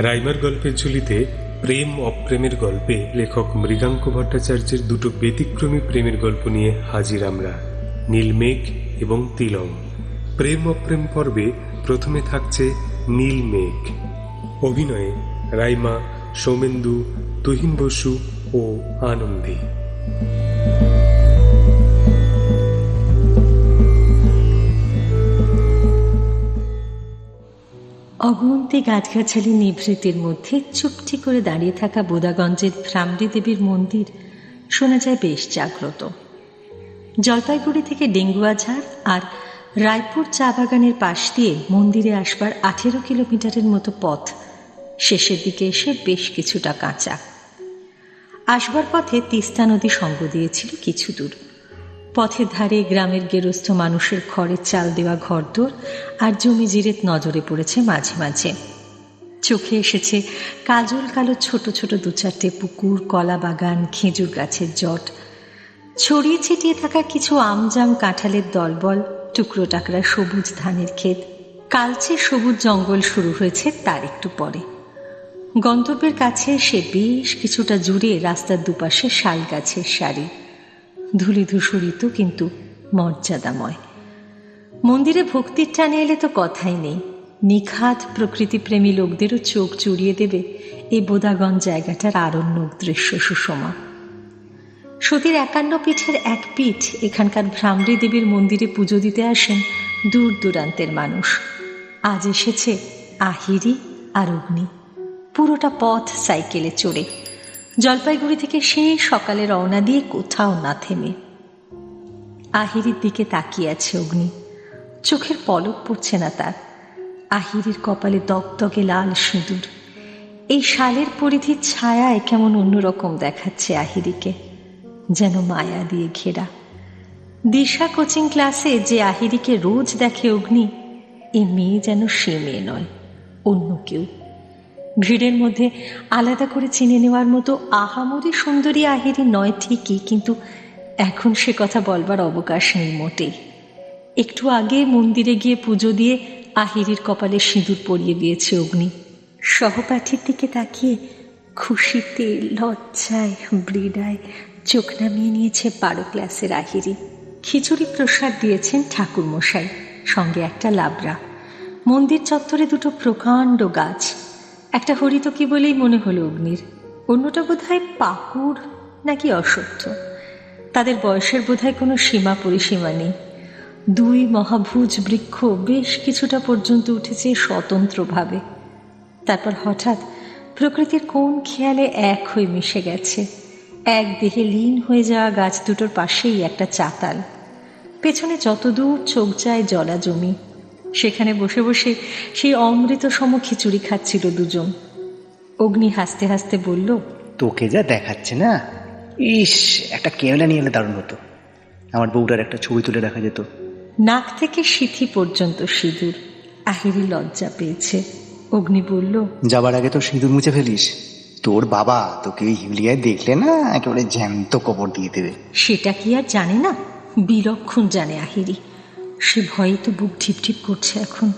রাইমার গল্পের ঝুলিতে প্রেম অপ্রেমের গল্পে লেখক মৃগাঙ্ক ভট্টাচার্যের দুটো ব্যতিক্রমী প্রেমের গল্প নিয়ে হাজির আমরা, নীলমেঘ এবং তিলম। প্রেম অপ্রেম পর্বে প্রথমে থাকছে নীলমেঘ। অভিনয়ে রাইমা, সৌমেন্দু, তুহিন বসু ও আনন্দী। অগুন্তি গাছগাছালি নিভৃতির মধ্যে চুপটি করে দাঁড়িয়ে থাকা বোদাগঞ্জের ভ্রামরী দেবীর মন্দির শোনা যায় বেশ জাগ্রত। জলপাইগুড়ি থেকে ডেঙ্গুয়াঝাড় আর রায়পুর চা বাগানের পাশ দিয়ে মন্দিরে আসবার 18 কিলোমিটারের মতো পথ শেষের দিকে এসে বেশ কিছুটা কাঁচা। আসবার পথে তিস্তা নদী সঙ্গ দিয়েছিল কিছু দূর। পথের ধারে গ্রামের গেরস্থ মানুষের খড়ের চাল দেওয়া ঘরদোর আর জমি জিরেত নজরে পড়েছে মাঝে মাঝে। চোখে এসেছে কাজল কালো ছোট ছোট 2-4টে পুকুর, কলা বাগান, খেজুর গাছের জট, ছড়িয়ে ছিটিয়ে থাকা কিছু আমজাম কাঁঠালের দলবল, টুকরো টাকরা সবুজ ধানের ক্ষেত। কালচে সবুজ জঙ্গল শুরু হয়েছে তার একটু পরে। গন্তব্যের কাছে সে বেশ কিছুটা জুড়ে রাস্তার দুপাশে শাল গাছের সারি, ধূলি ধূসরিত কিন্তু মর্যাদাময়। মন্দিরে ভক্তির টানে এলে তো কথাই নেই। নিখাত প্রকৃতিপ্রেমী লোকদেরও চোখ জুড়িয়ে দেবে এই বোদাগঞ্জ জায়গাটার আরণ্যক দৃশ্য সুষমা। সতীর 51 পিঠের এক পিঠ এখানকার ভ্রামরী দেবীর মন্দিরে পুজো দিতে আসেন দূর দূরান্তের মানুষ। আজ এসেছে আহিরি আর অগ্নি, পুরোটা পথ সাইকেলে চড়ে, জলপাইগুড়ি থেকে সেই সকালে রওনা দিয়ে কোথাও না থেমে। আহিরির দিকে তাকিয়ে আছে অগ্নি, চোখের পলক পড়ছে না তার। আহিরির কপালে দগদগে লাল সিঁদুর, এই শালের পরিধির ছায়ায় কেমন অন্যরকম দেখাচ্ছে আহিরিকে, যেন মায়া দিয়ে ঘেরা। দিশা কোচিং ক্লাসে যে আহিরিকে রোজ দেখে অগ্নি, এ মেয়ে যেন সে মেয়ে নয়, অন্য কেউ। ভিড়ের মধ্যে আলাদা করে চিনে নেওয়ার মতো আহামরি সুন্দরী আহিরি নয় ঠিকই, কিন্তু এখন সে কথা বলবার অবকাশ নেই মোটেই। একটু আগে মন্দিরে গিয়ে পুজো দিয়ে আহিরির কপালে সিঁদুর পরিয়ে দিয়েছে অগ্নি। সহপাঠীর দিকে তাকিয়ে খুশিতে, লজ্জায়, ব্রিডায় চোখ নামিয়ে নিয়েছে 12 ক্লাসের আহিরি। খিচুড়ি প্রসাদ দিয়েছেন ঠাকুরমশাই, সঙ্গে একটা লাবড়া। মন্দির চত্বরে 2টো প্রকাণ্ড গাছ, একটা হরিতকি বলেই মনে হলো অগ্নির, অন্যটা বোধহয় পাকুড় নাকি অশ্বত্থ। তাদের বয়সের বোধহয় কোনো সীমা পরিসীমা নেই। 2 মহাভুজ বৃক্ষ বেশ কিছুটা পর্যন্ত উঠেছে স্বতন্ত্রভাবে, তারপর হঠাৎ প্রকৃতির কোন খেয়ালে এক হয়ে মিশে গেছে। এক দেহে লীন হয়ে যাওয়া গাছ দুটোর পাশেই একটা চাতাল, পেছনে যতদূর চোখ যায় জলা জমি। সেখানে বসে বসে সেই অমৃত সম খিচুড়ি খাচ্ছিল দুজন। অগ্নি হাসতে হাসতে বলল, তোকে যা দেখাচ্ছে না, ইস, একটা ক্যামেরা নিয়ে এলে দারুণ হতো। আমার বউটার একটা ছবি তুলে দেখা যেত। নাক থেকে সিথি পর্যন্ত সিঁদুর। আহিরি লজ্জা পেয়েছে। অগ্নি বলল, যাবার আগে তো সিঁদুর মুছে ফেলিস, তোর বাবা তোকে এই হিলিয়ায় দেখলে না একেবারে জ্যান্ত কবর দিয়ে দেবে। সেটা কি আর জানে না? বিলক্ষণ জানে আহিরি। সে ভয়ে তো বুক ঠিপঠিপ করছে এখন।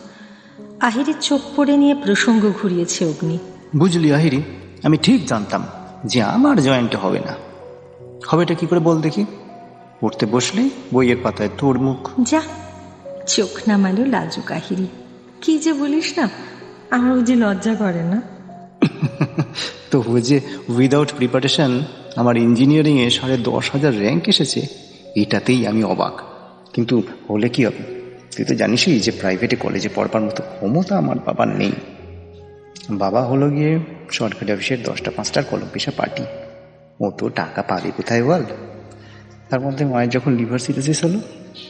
আহিরির চোখ পড়ে নিয়ে প্রসঙ্গ ঘুরিয়েছে অগ্নি। বুঝলি আহিরি, আমি ঠিক জানতাম যে আমার জয়েন্ট হবে না। হবেটা কি করে বল দেখি? পড়তে বসলে বইয়ের পাতায় তোর মুখ। যা, চোখ নামালো লাজুক আহিরি। কি যে বলিস না, আমারও যে লজ্জা করে না। তো ও যে উইদাউট প্রিপারেশন আমার ইঞ্জিনিয়ারিংয়ে 10,500 র্যাঙ্ক এসেছে, এটাতেই আমি অবাক। কিন্তু হলে কি হবে? তুই তো জানিসই যে প্রাইভেটে কলেজে পড়বার মতো ক্ষমতা আমার বাবার নেই। বাবা হলো গিয়ে সরকারি অফিসের 10টা 5টার কলম পেশা পার্টি। ও তো টাকা পাবে কোথায় বল? তার মধ্যে মায়ের যখন লিভার সিরোসিস হলো,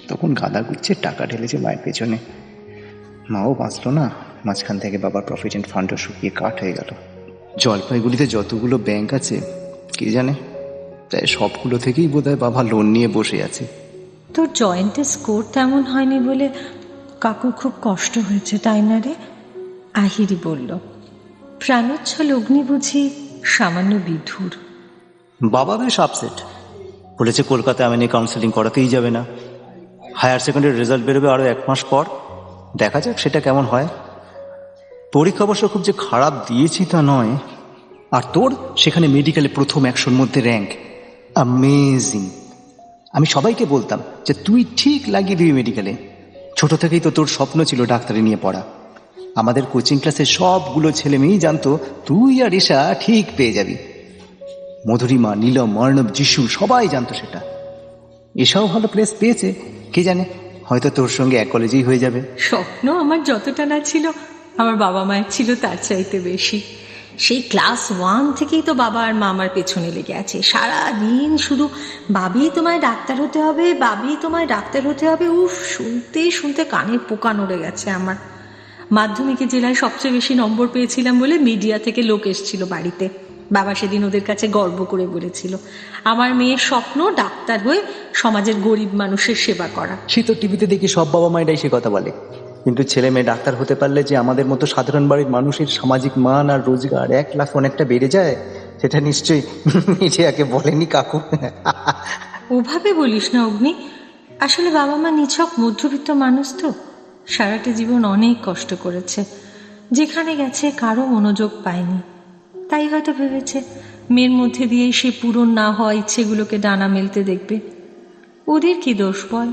তখন গাদা গুচ্ছে টাকা ঢেলেছে মায়ের পেছনে। মাও বাঁচল না, মাঝখান থেকে বাবার প্রভিডেন্ট ফান্ডও শুকিয়ে কাঠ হয়ে গেল। জলপাইগুড়িতে যতগুলো ব্যাংক আছে কে জানে, তাই সবগুলো থেকেই বোধহয় বাবা লোন নিয়ে বসে আছে। তোর জয়েন্টের স্কোর তেমন হয়নি বলে কাকুর খুব কষ্ট হয়েছে, তাই না রে? আহিরি বলল। প্রাণোচ্ছল অগ্নি বুঝি সামান্য বিধুর। বাবা বেশ আপসেট, বলেছে কলকাতায় আমি নিয়ে কাউন্সেলিং করাতেই যাবে না। হায়ার সেকেন্ডারি রেজাল্ট বেরোবে আরও 1 মাস পর, দেখা যাক সেটা কেমন হয়। পরীক্ষা অবশ্য খুব যে খারাপ দিয়েছি তা নয়। আর তোর সেখানে মেডিকেলে প্রথম 100-র মধ্যে র্যাঙ্ক, অ্যামেজিং। আমি সবাইকে বলতাম যে তুই ঠিক লাগিয়ে দিবি মেডিকেলে। ছোট থেকেই তো তোর স্বপ্ন ছিল ডাক্তারি নিয়ে পড়া। আমাদের কোচিং ক্লাসে সবগুলো ছেলে মেয়েই জানতো তুই আর ঈশা ঠিক পেয়ে যাবি। মধুরিমা, নীলম, অর্ণব, যিশু সবাই জানতো সেটা। এসাও ভালো প্লেস পেয়েছে, কে জানে হয়তো তোর সঙ্গে এক কলেজেই হয়ে যাবে। স্বপ্ন আমার যতটা না ছিল, আমার বাবা মায়ের ছিল তার চাইতে বেশি। সেই ক্লাস 1 থেকেই তো বাবা আর মা আমার পেছনে লেগে আছে। সারাদিন শুধু বাবি তোমায় ডাক্তার হতে হবে, বাবি তোমায় ডাক্তার হতে হবে। উফ, শুনতে শুনতে কানের পোকা নড়ে গেছে আমার। মাধ্যমিকে জেলায় সবচেয়ে বেশি নম্বর পেয়েছিলাম বলে মিডিয়া থেকে লোক এসেছিল বাড়িতে। বাবা সেদিন ওদের কাছে গর্ব করে বলেছিল, আমার মেয়ের স্বপ্ন ডাক্তার হয়ে সমাজের গরিব মানুষের সেবা করা। সে তো টিভিতে দেখি সব বাবা মায়েরাই সে কথা বলে, কিন্তু ছেলে মেয়ে ডাক্তার হতে পারলে যে আমাদের মতো সাধারণ বাড়ির মানুষের সামাজিক মান আর রোজগার 1 লাখ অনেকটা বেড়ে যায়, সেটা নিশ্চয়ই মিডিয়াকে বলেনি কাকু। ওভাবে বলিস না অগ্নি, আসলে বাবা মা নিছক মধ্যবিত্ত মানুষ তো, সারাটা জীবন অনেক কষ্ট করেছে। যেখানে গেছে কারো মনোযোগ পায়নি, তাই হয়তো ভেবেছে মেয়ের মধ্যে দিয়েই সে পূরণ না হওয়া ইচ্ছেগুলোকে ডানা মেলতে দেখবে। ওদের কি দোষ বল?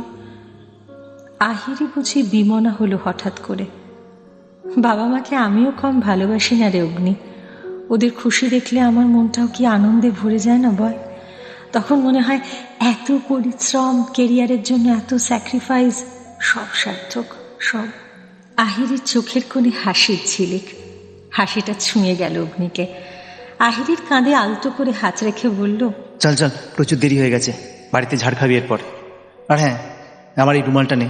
আহিরি বুঝি বিমনা হলো হঠাৎ করে। বাবা মাকে আমিও কম ভালোবাসি না রে অগ্নি। ওদের খুশি দেখলে আমার মনটাও কি আনন্দে ভরে যায় না বল? তখন মনে হয় এত পরিশ্রম, কেরিয়ারের জন্য এত স্যাক্রিফাইস, সব সার্থক, সব। আহিরির চোখের কোণে হাসির ঝিলিক, হাসিটা ছুঁয়ে গেল অগ্নিকে। আহিরির কাঁধে আলতো করে হাত রেখে বলল, চল চল, প্রচুর দেরি হয়ে গেছে, বাড়িতে ঝাড় খাবি এরপর। আর হ্যাঁ, আমার এই রুমালটা নে,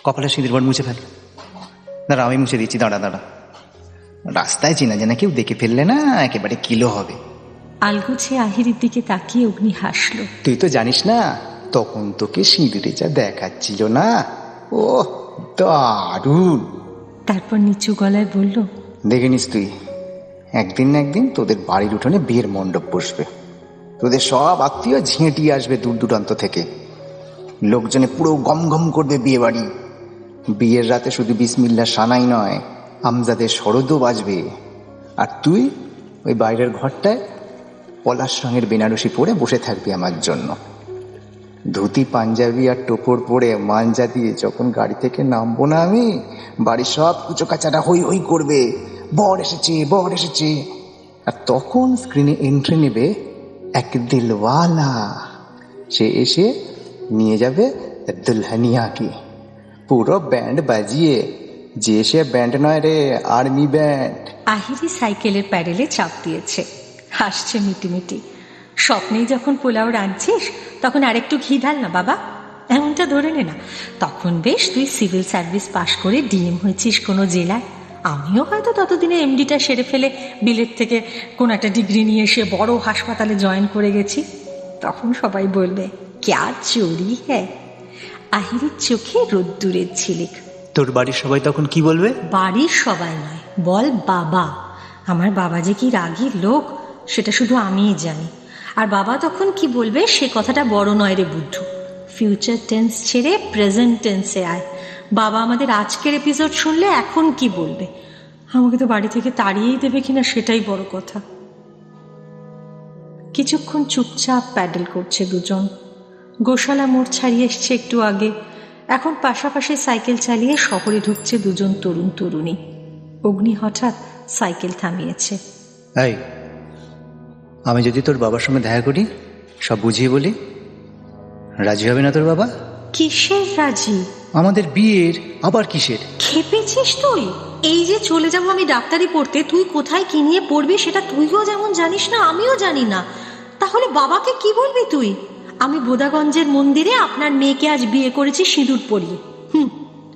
কপালে সিঁদুর বার মুছে ফেল। দাঁড়া, আমি মুছে দিচ্ছি, দাঁড়া দাঁড়া। রাস্তায় চেনা জানা কেউ দেখে ফেললে না একেবারে কিলো হবে। আলগুছে আহিরির দিকে তাকিয়ে অগ্নি হাসল। তুই তো জানিস না তখন তোকে সিঁদুরে যা দেখাচ্ছিল না, ও দারুণ। তারপর নিচু গলায় বলল, দেখে নিস তুই, একদিন না একদিন তোদের বাড়ির উঠোনে বিয়ের মণ্ডপ বসবে। তোদের সব আত্মীয় ঝিঁটিয়ে আসবে দূর দূরান্ত থেকে। লোকজনে পুরো গম গম করবে বিয়ে বাড়ি। বিয়ের রাতে শুধু বিসমিল্লাহ সানাই নয়, আমজাদের শরদও বাজবে। আর তুই ওই বাইরের ঘরটায় পলাশ রঙের বেনারসি পরে বসে থাকবি আমার জন্য। ধুতি পাঞ্জাবি আর টোপর পরে মাঞ্জা দিয়ে যখন গাড়ি থেকে নামবো না আমি, বাড়ির সব কুচো কাচারা হই হই করবে, বর এসেছে বর এসেছে। আর তখন স্ক্রিনে এন্ট্রি নেবে এক দিলওয়ালা। সে এসে নিয়ে যাবে দুলহানিয়াকে, পুরো ব্যান্ড বাজিয়ে। যে সে ব্যান্ড নয় রে, আর্মি ব্যান্ড। আহিরি সাইকেলের প্যাডেলে চাপ দিয়েছে, হাসছে মিটিমিটি। স্বপ্নেই যখন পোলাও রাঁধছিস তখন আরেকটু ঘি ঢাল না বাবা, এমনটা ধরে নে না। তখন বেশ তুই সিভিল সার্ভিস পাশ করে ডিএম হয়েছিস কোনো জেলায়, আমিও হয়তো ততদিনে এমডিটা সেরে ফেলে বিলেত থেকে কোনো একটা ডিগ্রি নিয়ে এসে বড় হাসপাতালে জয়েন করে গেছি। তখন সবাই বলবে ক্যা চোরি হ্যাঁ। আহিরির চোখে রোদ্দুরের ঝিলিক। তোর বাড়ির সবাই তখন কি বলবে? বাড়ির সবাই নয়, বল বাবা। আমার বাবা যে কি রাগীর লোক সেটা শুধু আমিই জানি। আর বাবা তখন কি বলবে সে কথাটা বড় নয় রে বুদ্ধু। ফিউচার টেন্স ছেড়ে প্রেজেন্ট টেন্সে আয়। বাবা আমাদের আজকের এপিসোড শুনলে এখন কি বলবে? আমাকে তো বাড়ি থেকে তাড়িয়েই দেবে কিনা সেটাই বড় কথা। কিছুক্ষণ চুপচাপ প্যাডেল করছে দুজন। গোশালা মোড় ছাড়িয়ে এসছে একটু আগে। এখন পাশাপাশি সাইকেল চালিয়ে শহরে ঢুকছে দুজন তরুণ তরুণী। অগ্নি হঠাৎ সাইকেল থামিয়েছে। এই, আমি যদি তোর বাবার সঙ্গে দেখা করি, সব বুঝিয়ে বলি, রাজি হবে না তোর বাবা? কিসের রাজি? আমাদের বিয়ের। আবার কিসের? খেপেছিস তুই? এই যে চলে যাবো আমি ডাক্তারি পড়তে, তুই কোথায় কি নিয়ে পড়বি সেটা তুইও যেমন জানিস না আমিও জানি না। তাহলে বাবাকে কি বলবি তুই? আমি বোদাগঞ্জের মন্দিরে আপনার মেয়েকে আজ বিয়ে করেছি সিঁদুর পরিয়ে।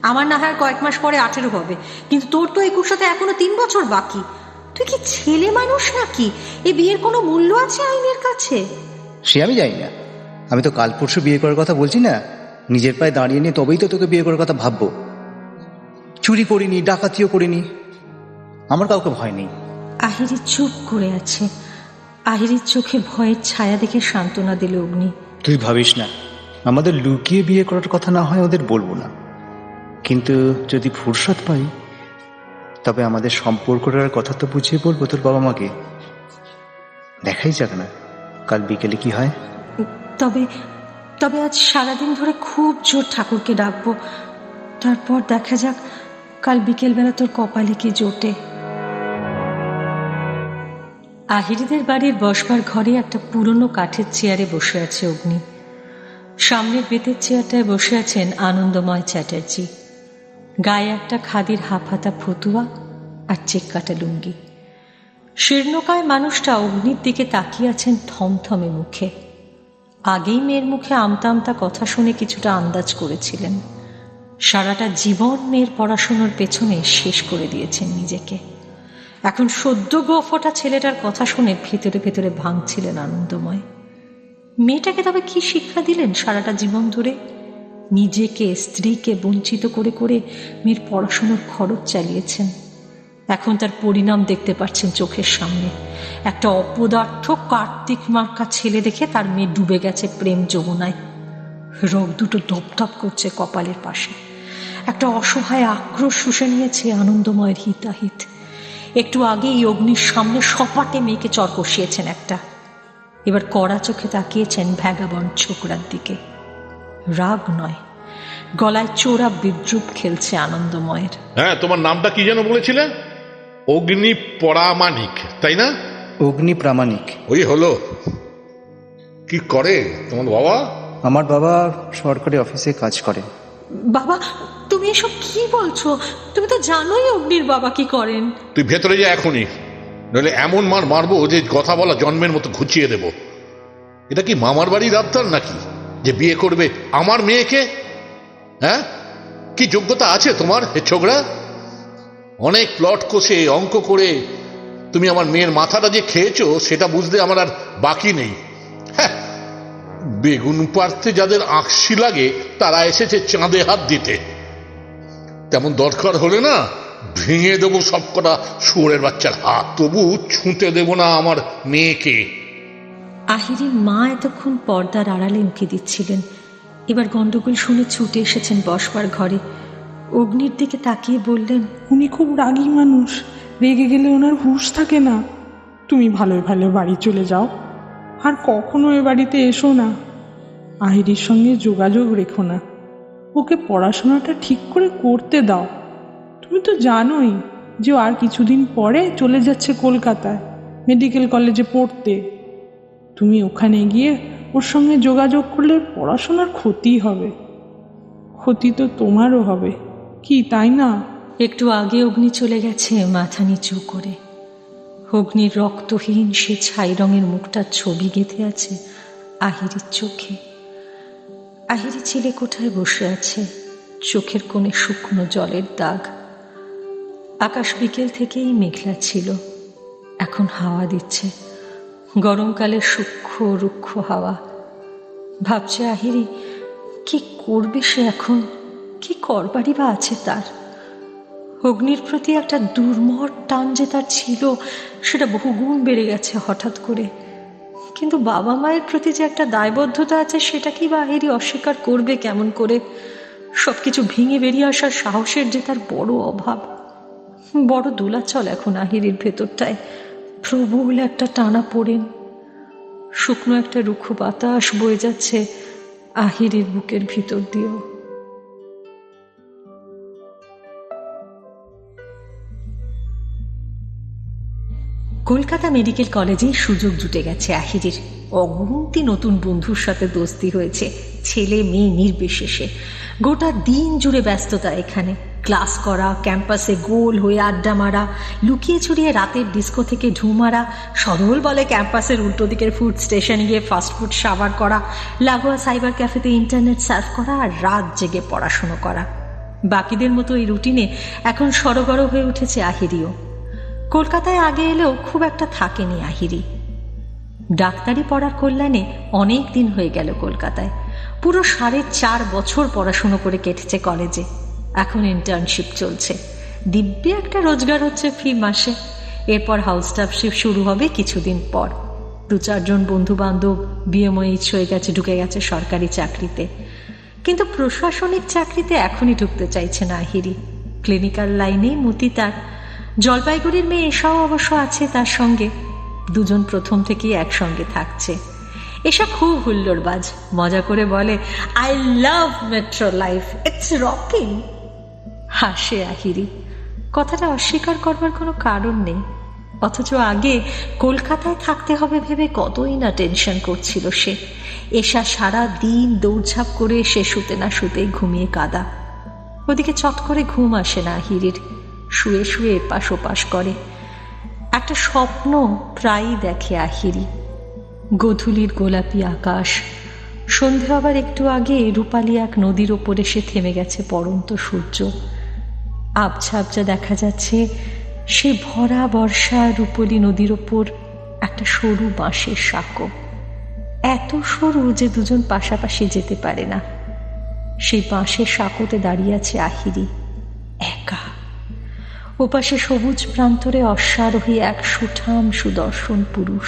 আমার না হয় কয়েক মাস পরে 18 হবে, কিন্তু তোর তো 21 এখনো 3 বছর বাকি। তুই কি ছেলে মানুষ নাকি? এ বিয়ের কোনো মূল্য আছে আইনের কাছে? সে আমি জানি না, আমি তো কাল পরশু বিয়ে করার কথা বলছি না। নিজের পায়ে দাঁড়িয়ে নিয়ে তবেই তো তোকে বিয়ে করার কথা ভাববো। চুরি করিনি, ডাকাতিও করিনি, আমার কাউকে ভয় নেই। আহিরি চুপ করে আছে। আহিরির চোখে ভয়ের ছায়া দেখে সান্ত্বনা দিল অগ্নি। তুই ভাবিস না, আমাদের লুকিয়ে বিয়ে করার কথা না হয় ওদের বলবো না, কিন্তু যদি ফুরসত পাই তবে আমাদের সম্পর্কটার কথা তো বুঝিয়ে বলবো তোর বাবা মাকে। দেখাই যাক না কাল বিকেলে কি হয়। তবে তবে আজ সারাদিন ধরে খুব জোর ঠাকুরকে ডাকবো, তারপর দেখা যাক কাল বিকেলবেলা তোর কপালে কি জোটে। আহিরিদের বাড়ির বসবার ঘরে একটা পুরনো কাঠের চেয়ারে বসে আছে অগ্নি। সামনের বেতের চেয়ারটায় বসে আছেন আনন্দময় চ্যাটার্জি। গায়ে একটা খাদির হাফহাতা ফতুয়া আর চেক কাটা লুঙ্গি। শীর্ণকায় মানুষটা অগ্নির দিকে তাকিয়ে আছেন থমথমে মুখে। আগেই মেয়ের মুখে আমতা আমতা কথা শুনে কিছুটা আন্দাজ করেছিলেন। সারাটা জীবন মেয়ের পড়াশোনার পেছনে শেষ করে দিয়েছেন নিজেকে। এখন সদ্য গোফোটা ছেলেটার কথা শুনে ভেতরে ভেতরে ভাঙছিলেন আনন্দময়। মেয়েটাকে তবে কি শিক্ষা দিলেন সারাটা জীবন ধরে? নিজেকে স্ত্রীকে বঞ্চিত করে করে মেয়ের পড়াশোনার খরচ চালিয়েছেন। এখন তার পরিণাম দেখতে পাচ্ছেন চোখের সামনে। একটা অপদার্থ কার্তিক মার্কা ছেলে দেখে তার মেয়ে ডুবে গেছে প্রেম যমুনায়। রোগ দুটো দপদপ করছে কপালের পাশে। একটা অসহায় আক্রোশ শুষে নিয়েছে আনন্দময়ের হিতাহিত। একটু আগেই অগ্নির সামনে সপাটে মেয়েকে চর কষিয়েছেন একটা। এবার কড়া চোখে তাকিয়েছেন ভ্যাগাবন ছোকরার দিকে। রাগ নয়, গলায় চোরা বিদ্রুপ খেলছে আনন্দময়ের। হ্যাঁ, তোমার নামটা কি যেন বলেছিলে? অগ্নি পরামানিক, তাই না? অগ্নি প্রামাণিক। ওই হলো। কি করে তোমার বাবা? আমার বাবা সরকারি অফিসে কাজ করে। বাবা, তুমি এসব কি বলছো? তুমি তো জানোই অগ্নির বাবা কি করেন। তুই ভেতরে যা এখনই, নইলে এমন মার মারবো যে কথা বলা জন্মের মতো ঘুচিয়ে দেব। এটা কি মামার বাড়ির আবদার নাকি যে বিয়ে করবে আমার মেয়েকে? হ্যাঁ, কি যোগ্যতা আছে তোমার এ ছোকরা? অনেক প্লট কষে অঙ্ক করে তুমি আমার মেয়ের মাথাটা যে খেয়েছো সেটা বুঝতে আমার আর বাকি নেই। হ্যাঁ, বেগুন পাড়তে যাদের আঁকশি লাগে তারা এসেছে চাঁদে হাত দিতে। তেমন দরকার হলে না ভেঙে দেবো সবকটা শুয়োরের বাচ্চার হাত, তবু ছুঁতে দেব না আমার মেয়েকে। আহিরির মা এতক্ষণ পর্দার আড়ালে উঁকি দিচ্ছিলেন। এবার গন্ডগোল শুনে ছুটে এসেছেন বসবার ঘরে। অগ্নির দিকে তাকিয়ে বললেন, উনি খুব রাগী মানুষ, রেগে গেলে ওনার হুঁশ থাকে না। তুমি ভালোই ভালো বাড়ি চলে যাও, আর কখনো এ বাড়িতে এসো না। আহিরির সঙ্গে যোগাযোগ রেখো না, ওকে পড়াশোনাটা ঠিক করে করতে দাও। তুমি তো জানোই যে ও আর কিছুদিন পরে চলে যাচ্ছে কলকাতায় মেডিকেল কলেজে পড়তে। তুমি ওখানে গিয়ে ওর সঙ্গে যোগাযোগ করলে পড়াশোনার ক্ষতি হবে। ক্ষতি তো তোমারও হবে, কি তাই না? একটু আগে অগ্নি চলে গেছে মাথা নিচু করে। অগ্নির রক্তহীন সে ছাই রঙের মুখটার ছবি গেঁথে আছে আহিরির চোখে। আহিরি ছেলে কোঠায় বসে আছে, চোখের কোণে শুকনো জলের দাগ। আকাশ বিকেল থেকেই মেঘলা ছিল, এখন হাওয়া দিচ্ছে, গরমকালের সূক্ষ্ম রুক্ষ হাওয়া। ভাবছে আহিরি, কি করবে সে এখন? কি করবারই বা আছে তার? অগ্নির প্রতি একটা দুর্মর টান যে তার ছিল সেটা বহুগুণ বেড়ে গেছে হঠাৎ করে। কিন্তু বাবা মায়ের প্রতি যে একটা দায়বদ্ধতা আছে সেটা কি বা আহিরি অস্বীকার করবে কেমন করে? সবকিছু ভেঙে বেরিয়ে আসার সাহসের যে তার বড় অভাব। বড় দোলাচল এখন আহিরির ভেতরটায়, প্রবল একটা টানা পড়েন। শুকনো একটা রুক্ষ বাতাস বয়ে যাচ্ছে আহিরির বুকের ভিতর দিয়েও। কলকাতা মেডিকেল কলেজে সুযোগ জুটে গেছে আহিরির। অগুন্তি নতুন বন্ধুর সাথে দোস্তি হয়েছে, ছেলে মেয়ে নির্বিশেষে। গোটা দিন জুড়ে ব্যস্ততা এখানে। ক্লাস করা, ক্যাম্পাসে গোল হয়ে আড্ডা মারা, লুকিয়ে ছড়িয়ে রাতের ডিস্কো থেকে ঢু মারা, সদল বলে ক্যাম্পাসের উল্টো দিকের ফুড স্টেশনে গিয়ে ফাস্টফুড সাভার করা, লাগোয়া সাইবার ক্যাফেতে ইন্টারনেট সার্ফ করা, আর রাত জেগে পড়াশুনো করা। বাকিদের মতো এই রুটিনে এখন সরগর হয়ে উঠেছে আহিরিও। কলকাতায় আগে এলেও খুব একটা থাকেনি আহিরি। ডাক্তারি পড়ার কল্যাণে অনেক দিন হয়ে গেল কলকাতায়। পুরো 4.5 বছর পড়াশুনো করে কেটেছে কলেজে। এখন ইন্টার্নশিপ চলছে, দিব্যি একটা রোজগার হচ্ছে ফি মাসে। এরপর হাউস স্টাফশিপ শুরু হবে কিছুদিন পর। 2-4 জন বন্ধু বান্ধব বিএমওএইচ হয়ে গেছে, ঢুকে গেছে সরকারি চাকরিতে। কিন্তু প্রশাসনিক চাকরিতে এখনই ঢুকতে চাইছে না আহিরি। ক্লিনিক্যাল লাইনেই মতি তার। জলপাইগুড়ির মেয়ে এসাও অবশ্য আছে তার সঙ্গে। দুজন প্রথম থেকেই একসঙ্গে থাকছে। এসা খুব হুল্লোড়বাজ, মজা করে বলে, I love metro life, it's rocking. হাসে আহিরি। কথাটা অস্বীকার করবার কোনো কারণ নেই, অথচ আগে কলকাতায় থাকতে হবে ভেবে কতই না টেনশন করছিল সে। এসা সারা দিন দৌড়ঝাঁপ করে সে শুতে না শুতেই ঘুমিয়ে কাদা। ওদিকে চট করে ঘুম আসে না আহিরির, শুয়ে শুয়ে এপাশ ওপাশ করে। একটা স্বপ্ন প্রায়ই দেখে আহিরি। গোধূলির গোলাপি আকাশ, সন্ধে হবার একটু আগে রূপালী এক নদীর ওপরে সে থেমে গেছে পড়ন্ত সূর্য। আবছা আবছা দেখা যাচ্ছে সে ভরা বর্ষা রূপলী নদীর ওপর একটা সরু বাঁশের সাঁকো, এত সরু যে দুজন পাশাপাশি যেতে পারে না। সেই বাঁশের সাঁকোতে দাঁড়িয়ে আছে আহিরি একা। ওপাশে সবুজ প্রান্তরে অশ্বারোহী এক সুঠাম সুদর্শন পুরুষ।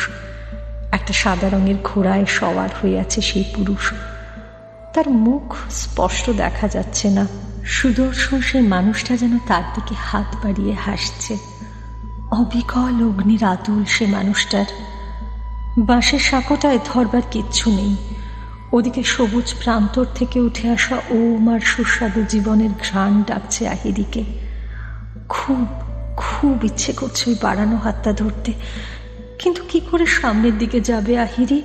একটা সাদা রঙের ঘোড়ায় সওয়ার হয়ে আছে সেই পুরুষ। তার মুখ স্পষ্ট দেখা যাচ্ছে না। সুদর্শন সেই মানুষটা যেন তার দিকে হাত বাড়িয়ে হাসছে। অবিকল অগ্নির আতুল সে মানুষটার। বাঁশের সাঁকোটায় ধরবার কিচ্ছু নেই। ওদিকে সবুজ প্রান্তর থেকে উঠে আসা ওম আর সুস্বাদু জীবনের ঘ্রাণ ডাকছে আহিরিকে। খুব খুব ইচ্ছে করছে ওই বাড়ানো হাতটা ধরতে, কিন্তু কি করে সামনের দিকে যাবে আহিরি?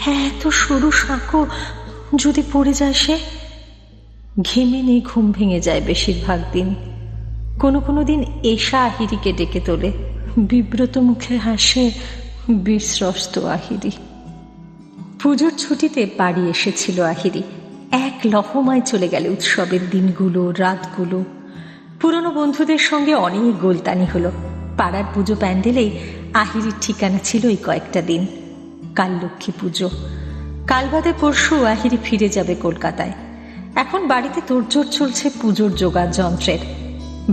হ্যাঁ, এত সরু সাঁকো, যদি পড়ে যায় সে। ঘেমে নেই ঘুম ভেঙে যায় বেশিরভাগ দিন। কোনো কোনো দিন এসা আহিরিকে ডেকে তোলে, বিব্রত মুখে হাসে বিস্রস্ত আহিরি। পুজোর ছুটিতে বাড়ি এসেছিল আহিরি। এক লহমায় চলে গেল উৎসবের দিনগুলো, রাতগুলো। পুরনো বন্ধুদের সঙ্গে অনেক গোলতানি হলো। পাড়ার পুজো প্যান্ডেলেই আহিরির ঠিকানা ছিল এই কয়েকটা দিন। কাল লক্ষ্মী পুজো, কাল বাদে পরশু আহিরি ফিরে যাবে কলকাতায়। এখন বাড়িতে তোড়জোড় চলছে পুজোর জোগাড় যন্ত্রের।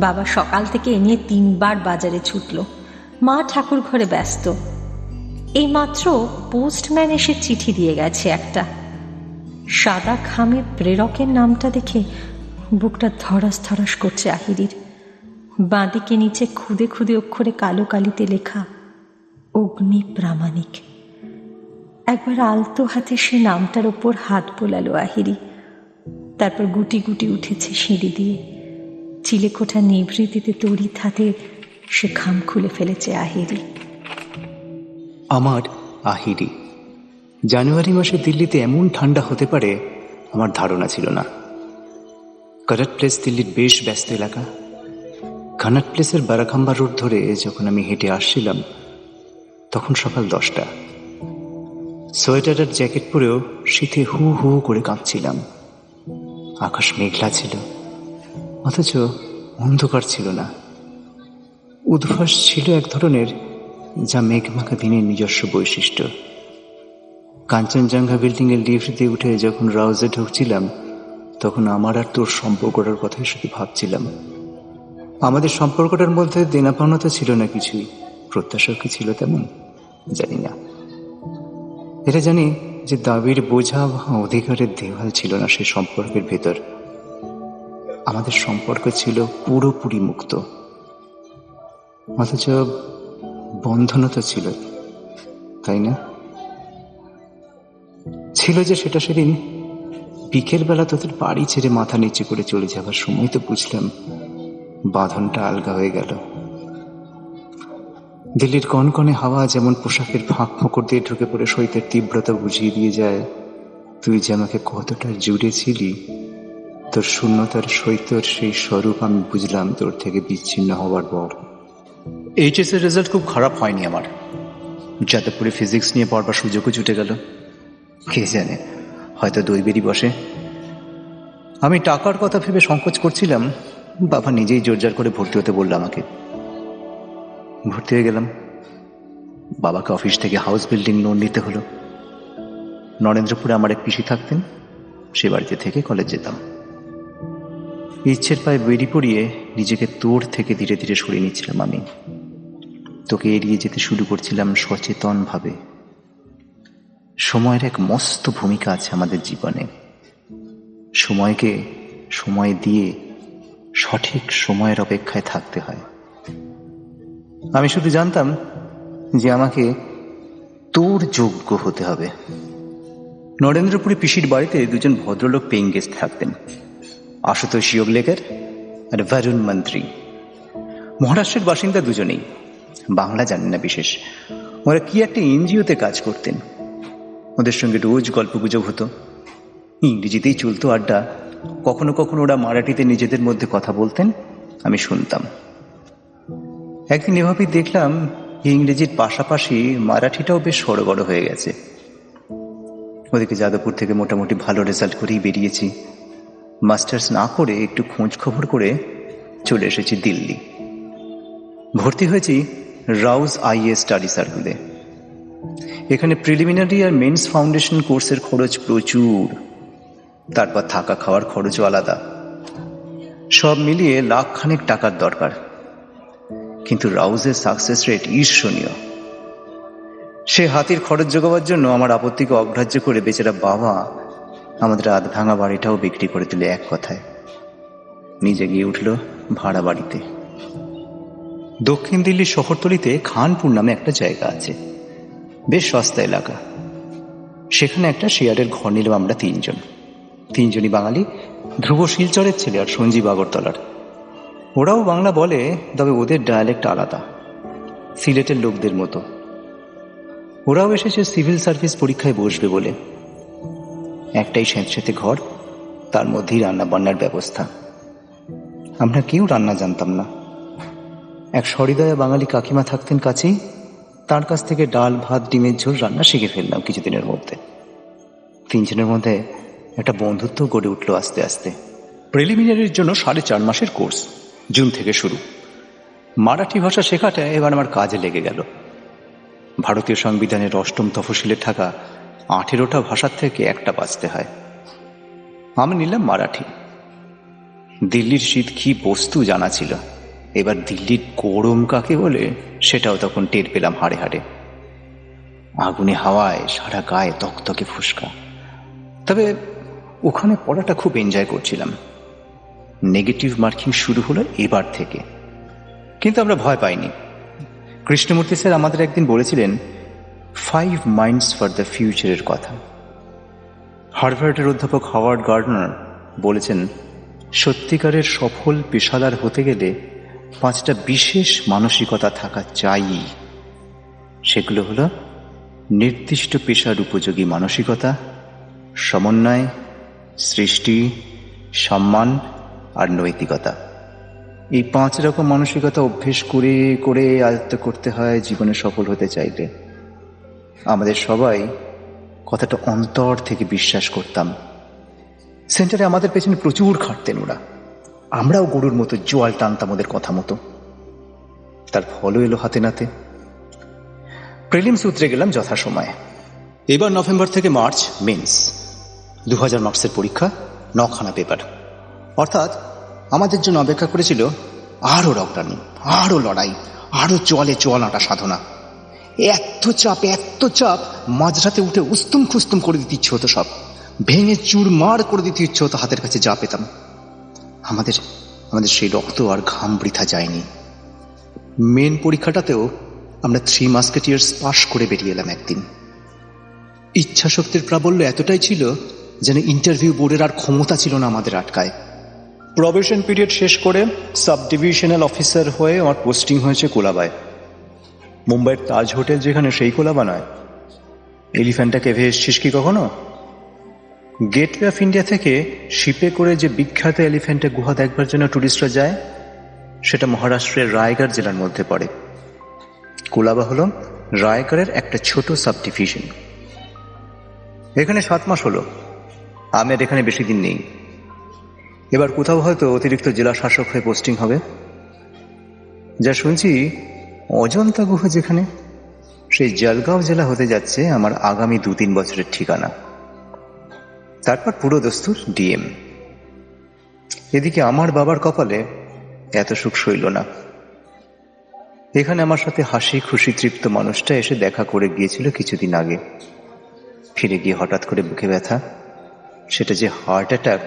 বাবা সকাল থেকে এ নিয়ে 3 বার বাজারে ছুটল। মা ঠাকুর ঘরে ব্যস্ত। এইমাত্র পোস্টম্যান এসে চিঠি দিয়ে গেছে একটা। সাদা খামে প্রেরকের নামটা দেখে বুকটা ধরাস ধরাস করছে আহিরির। বাঁদিকে নিচে খুদে খুদে অক্ষরে কালো কালিতে লেখা, অগ্নি প্রামাণিক। একবার আলতো হাতে সে নামটার ওপর হাত বোলালো আহিরি। তারপর গুটি গুটি উঠেছে সিঁড়ি দিয়ে। চিলেকোঠা নিভৃতিতে তড়িৎ হাতে সে খাম খুলে ফেলেছে আহিরি। আমার আহিরি। জানুয়ারি মাসে দিল্লিতে এমন ঠান্ডা হতে পারে আমার ধারণা ছিল না। কনট প্লেস দিল্লির বেশ ব্যস্ত এলাকা। কনট প্লেসের বারাখাম্বা রোড ধরে যখন আমি হেঁটে আসছিলাম তখন সকাল 10টা। সোয়েটার আর জ্যাকেট পরেও শীতে হু হু করে কাঁপছিলাম। আকাশ মেঘলা ছিল, অথচ অন্ধকার ছিল না। উদ্ভাস ছিল এক ধরনের, যা মেঘমাখা দিনের নিজস্ব বৈশিষ্ট্য। কাঞ্চনজঙ্ঘা বিল্ডিংয়ের লিফট দিয়ে উঠে যখন রাউজে ঢুকছিলাম তখন আমার আর তোর সম্পর্কটার কথাই শুধু ভাবছিলাম। আমাদের সম্পর্কটার মধ্যে দেনা পাওনা তো ছিল না কিছুই, প্রত্যাশাও কি ছিল তেমন জানি না। এটা জানি যে দাবির বোঝা বা অধিকারের দেওয়াল ছিল না সেই সম্পর্কের ভেতর। আমাদের সম্পর্ক ছিল পুরোপুরি মুক্ত, অথচ বন্ধনও তো ছিল, তাই না? ছিল যে সেটা সেদিন বিকেলবেলা তোদের বাড়ি ছেড়ে মাথা নিচু করে চলে যাবার সময় তো বুঝলাম বাঁধনটা আলগা হয়ে গেল। দিল্লির কনকনে হাওয়া যেমন পোশাকের ফাঁক ফোকর দিয়ে ঢুকে পড়ে শৈত্যের তীব্রতা বুঝিয়ে দিয়ে যায়, তুই যে আমাকে কতটা জুড়েছিলি, তোর শূন্যতার শৈত্যর সেই স্বরূপ আমি বুঝলাম তোর থেকে বিচ্ছিন্ন হবার পর। এইচএস এর রেজাল্ট খুব খারাপ হয়নি আমার। যাদবপুরে ফিজিক্স নিয়ে পড়বার সুযোগও জুটে গেল। কে জানে, হয়তো দৈবেরই বসে। আমি টাকার কথা ভেবে সংকোচ করছিলাম, বাবা নিজেই জোরজার করে ভর্তি হতে বলল আমাকে। ভর্তি হয়ে গেলাম। বাবাকে অফিস থেকে হাউস বিল্ডিং লোন নিতে হলো। নরেন্দ্রপুরে আমার এক পিসি থাকতেন, সে বাড়িতে থেকে কলেজ যেতাম। ইচ্ছের পায়ে বেরি পড়িয়ে নিজেকে তোর থেকে ধীরে ধীরে সরিয়ে নিচ্ছিলাম আমি। তোকে এড়িয়ে যেতে শুরু করছিলাম সচেতন ভাবে। সময়ের এক মস্ত ভূমিকা আছে আমাদের জীবনে। সময়কে সময় দিয়ে সঠিক সময়ের অপেক্ষায় থাকতে হয়। আমি শুধু জানতাম যে আমাকে তোর যোগ্য হতে হবে। নরেন্দ্রপুরে পিসির বাড়িতে দুজন ভদ্রলোক পেইং গেস্ট থাকতেন, আশুতোষ ইয়োগলেকার আর বরুণ মন্ত্রী। মহারাষ্ট্রের বাসিন্দা দুজনেই, বাংলা জানেন না বিশেষ। ওরা কি একটা এনজিওতে কাজ করতেন। ওদের সঙ্গে রোজ গল্পগুজব হতো, ইংরেজিতেই চলতো আড্ডা। কখনো কখনো ওরা মারাঠিতে নিজেদের মধ্যে কথা বলতেন, আমি শুনতাম। একদিন এভাবেই দেখলাম ইংরেজির পাশাপাশি মারাঠিটাও বেশ সড়গড় হয়ে গেছে। ওদিকে যাদবপুর থেকে মোটামুটি ভালো রেজাল্ট করেই বেরিয়েছি। মাস্টার্স না করে একটু খোঁজ খবর করে চলে এসেছি দিল্লি। ভর্তি হয়েছি রাউজ আইএ স্টাডি সার্কেলে। এখানে প্রিলিমিনারি আর মেন্স ফাউন্ডেশন কোর্সের খরচ প্রচুর, তারপর থাকা খাওয়ার খরচও আলাদা। সব মিলিয়ে লাখখানেক টাকার দরকার। কিন্তু রাউজের সাকসেস রেট ঈর্ষণীয়। সে হাতির খরচ জোগাবার জন্য আমার আপত্তিকে অগ্রাহ্য করে বেচারা বাবা আমাদের আধ ভাঙা বাড়িটাও বিক্রি করে দিলে। এক কথায় নিজে গিয়ে উঠল ভাড়া বাড়িতে। দক্ষিণ দিল্লির শহরতলিতে খানপুর নামে একটা জায়গা আছে, বেশ সস্তা এলাকা। সেখানে একটা শেয়ারের ঘর নিলাম আমরা তিনজনই বাঙালি, ধ্রুব শিলচরের ছেলে আর সঞ্জীব আগরতলার। ওরাও বাংলা বলে, তবে ওদের ডায়ালেক্ট আলাদা, সিলেটের লোকদের মতো। ওরাও এসেছে সিভিল সার্ভিস পরীক্ষায় বসবে বলে। একটাই স্যাঁতস্যাঁতে ঘর, তার মধ্যেই রান্না বান্নার ব্যবস্থা। আমরা কেউ রান্না জানতাম না। এক সহৃদয়া বাঙালি কাকিমা থাকতেন কাছেই, তার কাছ থেকে ডাল ভাত ডিমের ঝোল রান্না শিখে ফেললাম কিছুদিনের মধ্যে। তিনজনের মধ্যে একটা বন্ধুত্ব গড়ে উঠল আস্তে আস্তে। প্রিলিমিনারির জন্য 4.5 মাসের কোর্স, জুন থেকে শুরু। মারাঠি ভাষা শেখাটা এবার আমার কাজে লেগে গেল। ভারতীয় সংবিধানের 8ম তফসিলে থাকা 18টা ভাষার থেকে একটা বাঁচতে হয়। আমি নিলাম মারাঠি। দিল্লির শীত কি বস্তু জানা ছিল, এবার দিল্লির গরম কাকে বলে সেটাও তখন টের পেলাম হাড়ে হাড়ে। আগুনে হাওয়ায় সারা গায়ে তকতকে ফুসকা। তবে ওখানে পড়াটা খুব এনজয় করছিলাম। নেগেটিভ মার্কিং শুরু হলো এবার থেকে, কিন্তু আমরা ভয় পাইনি। কৃষ্ণমূর্তি স্যার আমাদের একদিন বলেছিলেন 5 মাইন্ডস ফর দ্য ফিউচারের কথা। হার্ভার্ডের অধ্যাপক হাওয়ার্ড গার্ডনার বলেছেন, সত্যিকারের সফল পেশাদার হতে গেলে 5টা বিশেষ মানসিকতা থাকা চাই। সেগুলো হলো নির্দিষ্ট পেশার উপযোগী মানসিকতা, সমন্বয়, সৃষ্টি, সম্মান আর নৈতিকতা। এই 5 রকম মানসিকতা অভ্যেস করে করে আয়ত্ত করতে হয় জীবনে সফল হতে চাইলে। আমাদের সবাই কথাটা অন্তর থেকে বিশ্বাস করতাম। সেন্টারে আমাদের পেছনে প্রচুর খাটতেন ওরা। আমরাও গরুর মতো জোয়াল টানতাম ওদের কথা মতো। তার ফলও এলো হাতে নাতে। প্রিলিমস উতরে গেলাম যথাসময়ে। এবার নভেম্বর থেকে মার্চ মেন্স। 2000 মার্কসের পরীক্ষা, 9খানা পেপার। অর্থাৎ আমাদের জন্য অপেক্ষা করেছিল আরও রগটানি, আরও লড়াই, আরও চলে চলাটা সাধনা। এত চাপ, মাঝরাতে উঠে উস্তুম খুস্তুম করে দিতে ইচ্ছে হতো, সব ভেঙে চুরমার করে দিতে ইচ্ছে হতো হাতের কাছে যা পেতাম। আমাদের সেই রক্ত আর ঘাম বৃথা যায়নি। মেন পরীক্ষাটাতেও আমরা 3 মাস্কেটিয়ার্স পাশ করে বেরিয়ে এলাম একদিন। ইচ্ছাশক্তির প্রাবল্য এতটাই ছিল যেন ইন্টারভিউ বোর্ডের আর ক্ষমতা ছিল না আমাদের আটকায়। প্রবেশন পিরিয়ড শেষ করে সাব ডিভিশনাল অফিসার হয়ে আমার পোস্টিং হয়েছে কোলাবায়। মুম্বাইয়ের তাজ হোটেল যেখানে, সেই কোলাবা নয়। এলিফ্যান্টা কেভে এসছিস কি কখনো? গেটওয়ে অফ ইন্ডিয়া থেকে শিপে করে যে বিখ্যাত এলিফ্যান্টা গুহা দেখবার জন্য টুরিস্টরা যায়, সেটা মহারাষ্ট্রের রায়গড় জেলার মধ্যে পড়ে। কোলাবা হল রায়গড়ের একটা ছোট সাব ডিভিশন। এখানে 7 মাস হলো। আমি আর এখানে বেশি দিন নেই। এবার কোথাও হয়তো অতিরিক্ত জেলা শাসক হয়ে পোস্টিং হবে। যা শুনছি, অজন্তা গুহা যেখানে, সেই জলগাঁও জেলা হতে যাচ্ছে আমার আগামী 2-3 বছরের ঠিকানা। তারপর পুরো দস্তুর ডিএম। এদিকে আমার বাবার কপালে এত সুখ সইল না। এখানে আমার সাথে হাসি খুশি তৃপ্ত মানুষটা এসে দেখা করে গিয়েছিল কিছুদিন আগে। ফিরে গিয়ে হঠাৎ করে বুকে ব্যথা। সেটা যে হার্ট অ্যাটাক,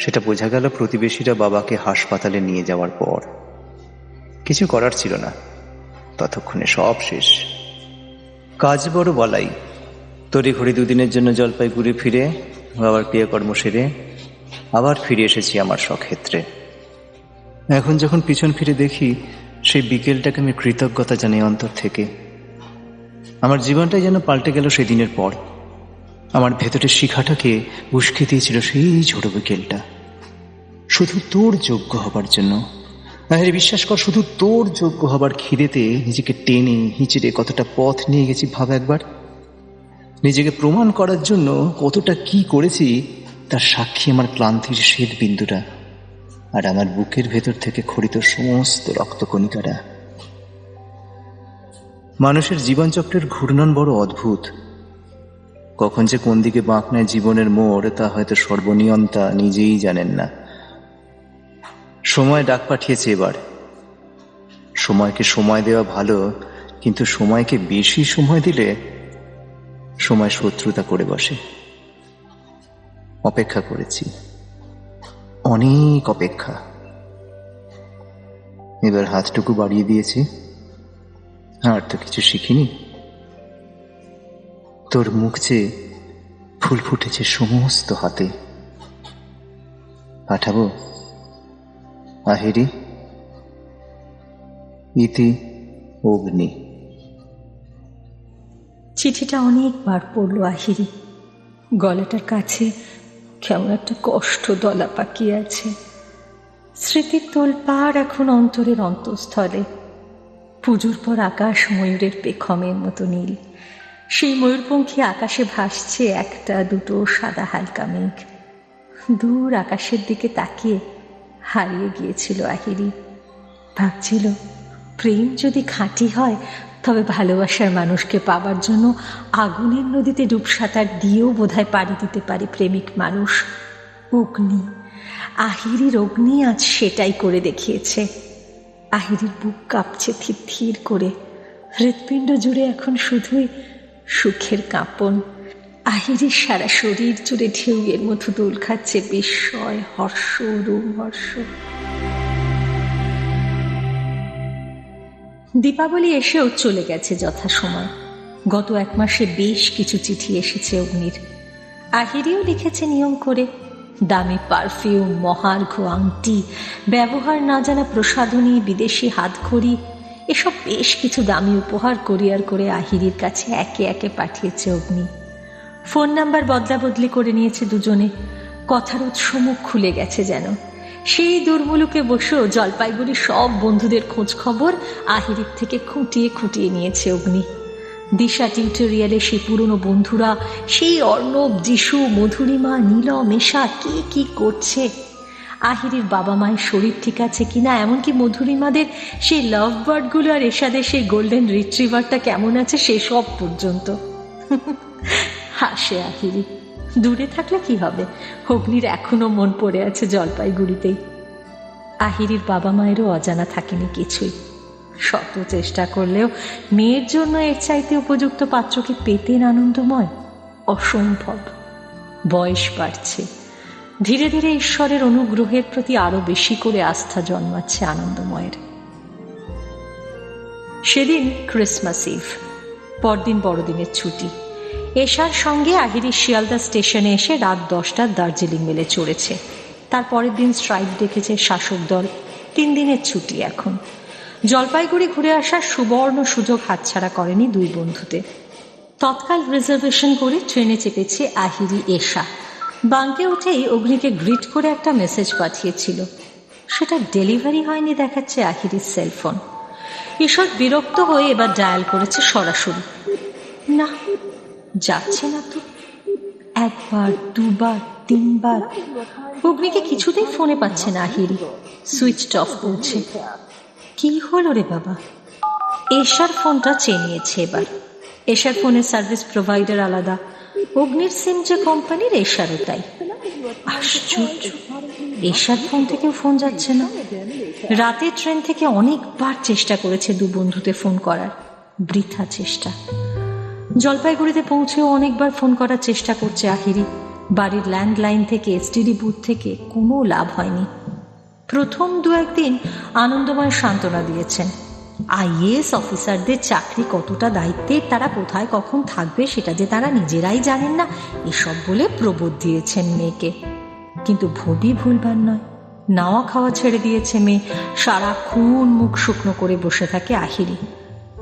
সেটা বোঝা গেল প্রতিবেশীরা বাবাকে হাসপাতালে নিয়ে যাওয়ার পর। কিছু করার ছিল না, ততক্ষণে সব শেষ। কাজ বড় বলাই, তড়িঘড়ি দুদিনের জন্য জলপাইগুড়ি ফিরে আবার ক্রিয়াকর্ম সেরে আবার ফিরে এসেছি আমার স্বক্ষেত্রে। এখন যখন পিছন ফিরে দেখি, সেই বিকেলটাকে আমি কৃতজ্ঞতা জানি অন্তর থেকে। আমার জীবনটাই যেন পাল্টে গেল সেদিনের পর। আমার ভেতরের শিখাটাকে উস্কে দিয়েছিল সেই ছোট বিকেলটা, শুধু তোর যোগ্য হবার জন্য। আরে বিশ্বাস কর, শুধু তোর যোগ্য হবার খিদেতে নিজেকে টেনে হিঁচড়ে কতটা পথ নিয়ে গেছি ভাব একবার। নিজেকে প্রমাণ করার জন্য কতটা কি করেছি তার সাক্ষী আমার ক্লান্তির শ্বেত বিন্দুটা, আর আমার বুকের ভেতর থেকে খড়িত সমস্ত রক্তকণিকারা। মানুষের জীবনচক্রের ঘূর্ণন বড় অদ্ভুত। কখন যে কোন দিকে বাঁক নেয় জীবনের মোড়, তা হয়তো সর্বনিয়ন্তা নিজেই জানেন না। সময় ডাক পাঠিয়েছে এবার। সময়কে সময় দেওয়া ভালো, কিন্তু সময়কে বেশি সময় দিলে সময় শত্রুতা করে বসে। অপেক্ষা করেছি, অনেক অপেক্ষা। এবার হাতটুকু বাড়িয়ে দিয়েছি, আর তো কিছু শিখিনি। তোর মুখ চেয়ে ফুল ফুটেছে সমস্ত হাতে। পাঠাবো আহিরি, ইতি অগ্নি। চিঠিটা অনেকবার পড়ল আহিরি। গলাটার কাছে কেমন একটা কষ্ট দলা পাকিয়ে আছে। স্মৃতির তোলপাড় এখন অন্তরের অন্তঃস্থলে। পুজোর পর আকাশ ময়ূরের পেখমের মতো নীল। সেই ময়ূরপঙ্খী আকাশে ভাসছে একটা দুটো সাদা হালকা মেঘ। দূর আকাশের দিকে তাকিয়ে হারিয়ে গিয়েছিল আহিরি। ভাবছিল, প্রেম যদি খাঁটি হয়, তবে ভালোবাসার মানুষকে পাবার জন্য আগুনের নদীতে ডুবসাঁতার দিয়েও বোধহয় পাড়ি দিতে পারে প্রেমিক মানুষ। অগ্নি, আহিরির অগ্নি আজ সেটাই করে দেখিয়েছে। আহিরির বুক কাঁপছে থির থির করে। হৃৎপিণ্ড জুড়ে এখন শুধুই সুখের কাঁপন। আহিরির সারা শরীর জুড়ে ঢেউয়ের মতো দোল খাচ্ছে বিস্ময়, হর্ষ, রোমহর্ষ। দীপাবলি এসেও চলে গেছে যথাসময়। গত 1 মাসে বেশ কিছু চিঠি এসেছে অগ্নির। আহিরিও লিখেছে নিয়ম করে। দামি পারফিউম, মহার্ঘ আংটি, ব্যবহার না জানা প্রসাধনী, বিদেশি হাতঘড়ি, এসব বেশ কিছু দামি উপহার কোরিয়ার করে আহিরির কাছে একে একে পাঠিয়েছে অগ্নি। ফোন নাম্বার বদলা বদলি করে নিয়েছে দুজনে। কথার উৎস মুখ খুলে গেছে যেন। সেই দুর্মুলুকে বসেও জলপাইগুড়ির সব বন্ধুদের খোঁজ খবর আহিরির থেকে খুঁটিয়ে খুঁটিয়ে নিয়েছে অগ্নি। দিশা টিউটোরিয়ালে সেই পুরনো বন্ধুরা, সেই অর্ণব, যিশু, মধুরিমা, নীলম, এশা কে কি করছে, আহিরির বাবা মায়ের শরীর ঠিক আছে কিনা, এমনকি মধুরিমাদের সেই লাভ বার্ডগুলো আর এশাদের সেই গোল্ডেন রিট্রিভারটা কেমন আছে সেসব পর্যন্ত। হাসে আহিরি। দূরে থাকলে কি হবে, অগ্নির এখনো মন পড়ে আছে জলপাইগুড়িতেই। আহিরির বাবা মায়েরও অজানা থাকেনি কিছুই। শত চেষ্টা করলেও মেয়ের জন্য এর চাইতে উপযুক্ত পাত্রকে পেতেন আনন্দময়? অসম্ভব। বয়স বাড়ছে, ধীরে ধীরে ঈশ্বরের অনুগ্রহের প্রতি আরো বেশি করে আস্থা জন্মাচ্ছে আনন্দময়ের। সেদিন ক্রিসমাস ইভ, পরদিন বড়দিনের ছুটি। এশার সঙ্গে আহিরি শিয়ালদা স্টেশনে এসে রাত 10টার দার্জিলিং মেলে চড়েছে। তার পরের দিন স্ট্রাইক ডেকেছে শাসক দল। 3 দিনের ছুটি এখন। জলপাইগুড়ি ঘুরে আসার সুবর্ণ সুযোগ হাতছাড়া করেনি দুই বন্ধুতে। তৎকাল রিজার্ভেশন করে ট্রেনে চেপেছে আহিরি এশা। বাঙ্কে উঠেই অগ্নিকে গ্রিট করে একটা মেসেজ পাঠিয়েছিল। সেটা ডেলিভারি হয়নি দেখাচ্ছে আহিরির সেলফোন। ঈশ্বর বিরক্ত হয়ে এবার ডায়াল করেছে সরাসরি। না, যাচ্ছে না তো। 1 বার, 2 বার, 3 বার। অগ্নিকে কিছুতেই ফোনে পাচ্ছে না আহিরি। সুইচ অফ বলছে। কি হলো রে বাবা? এশার ফোনটা চেয়ে নিয়েছে এবার। এশার ফোনের সার্ভিস প্রোভাইডার আলাদা। অগ্নির সিম যে কোম্পানির, এশারও তাই। আশ্চর্য, এশার ফোন থেকেও ফোন যাচ্ছে না। রাতে ট্রেন থেকে অনেকবার চেষ্টা করেছে দু বন্ধুতে ফোন করার, বৃথা চেষ্টা। জলপাইগুড়িতে পৌঁছেও অনেকবার ফোন করার চেষ্টা করছে আহিরি। বাড়ির ল্যান্ডলাইন থেকে, এসটিডি বুথ থেকে কোনো লাভ হয়নি। প্রথম 2-1 দিন আনন্দময় সান্ত্বনা দিয়েছেন। আইএএস অফিসারদের চাকরি কতটা দায়িত্বের, তারা কোথায় কখন থাকবে সেটা যে তারা নিজেরাই জানেন না, এসব বলে প্রবোধ দিয়েছেন মেয়েকে। কিন্তু ভবি ভুলবার নয়, নাওয়া খাওয়া ছেড়ে দিয়েছে মেয়ে। সারাক্ষণ মুখ শুকনো করে বসে থাকে আহিরি।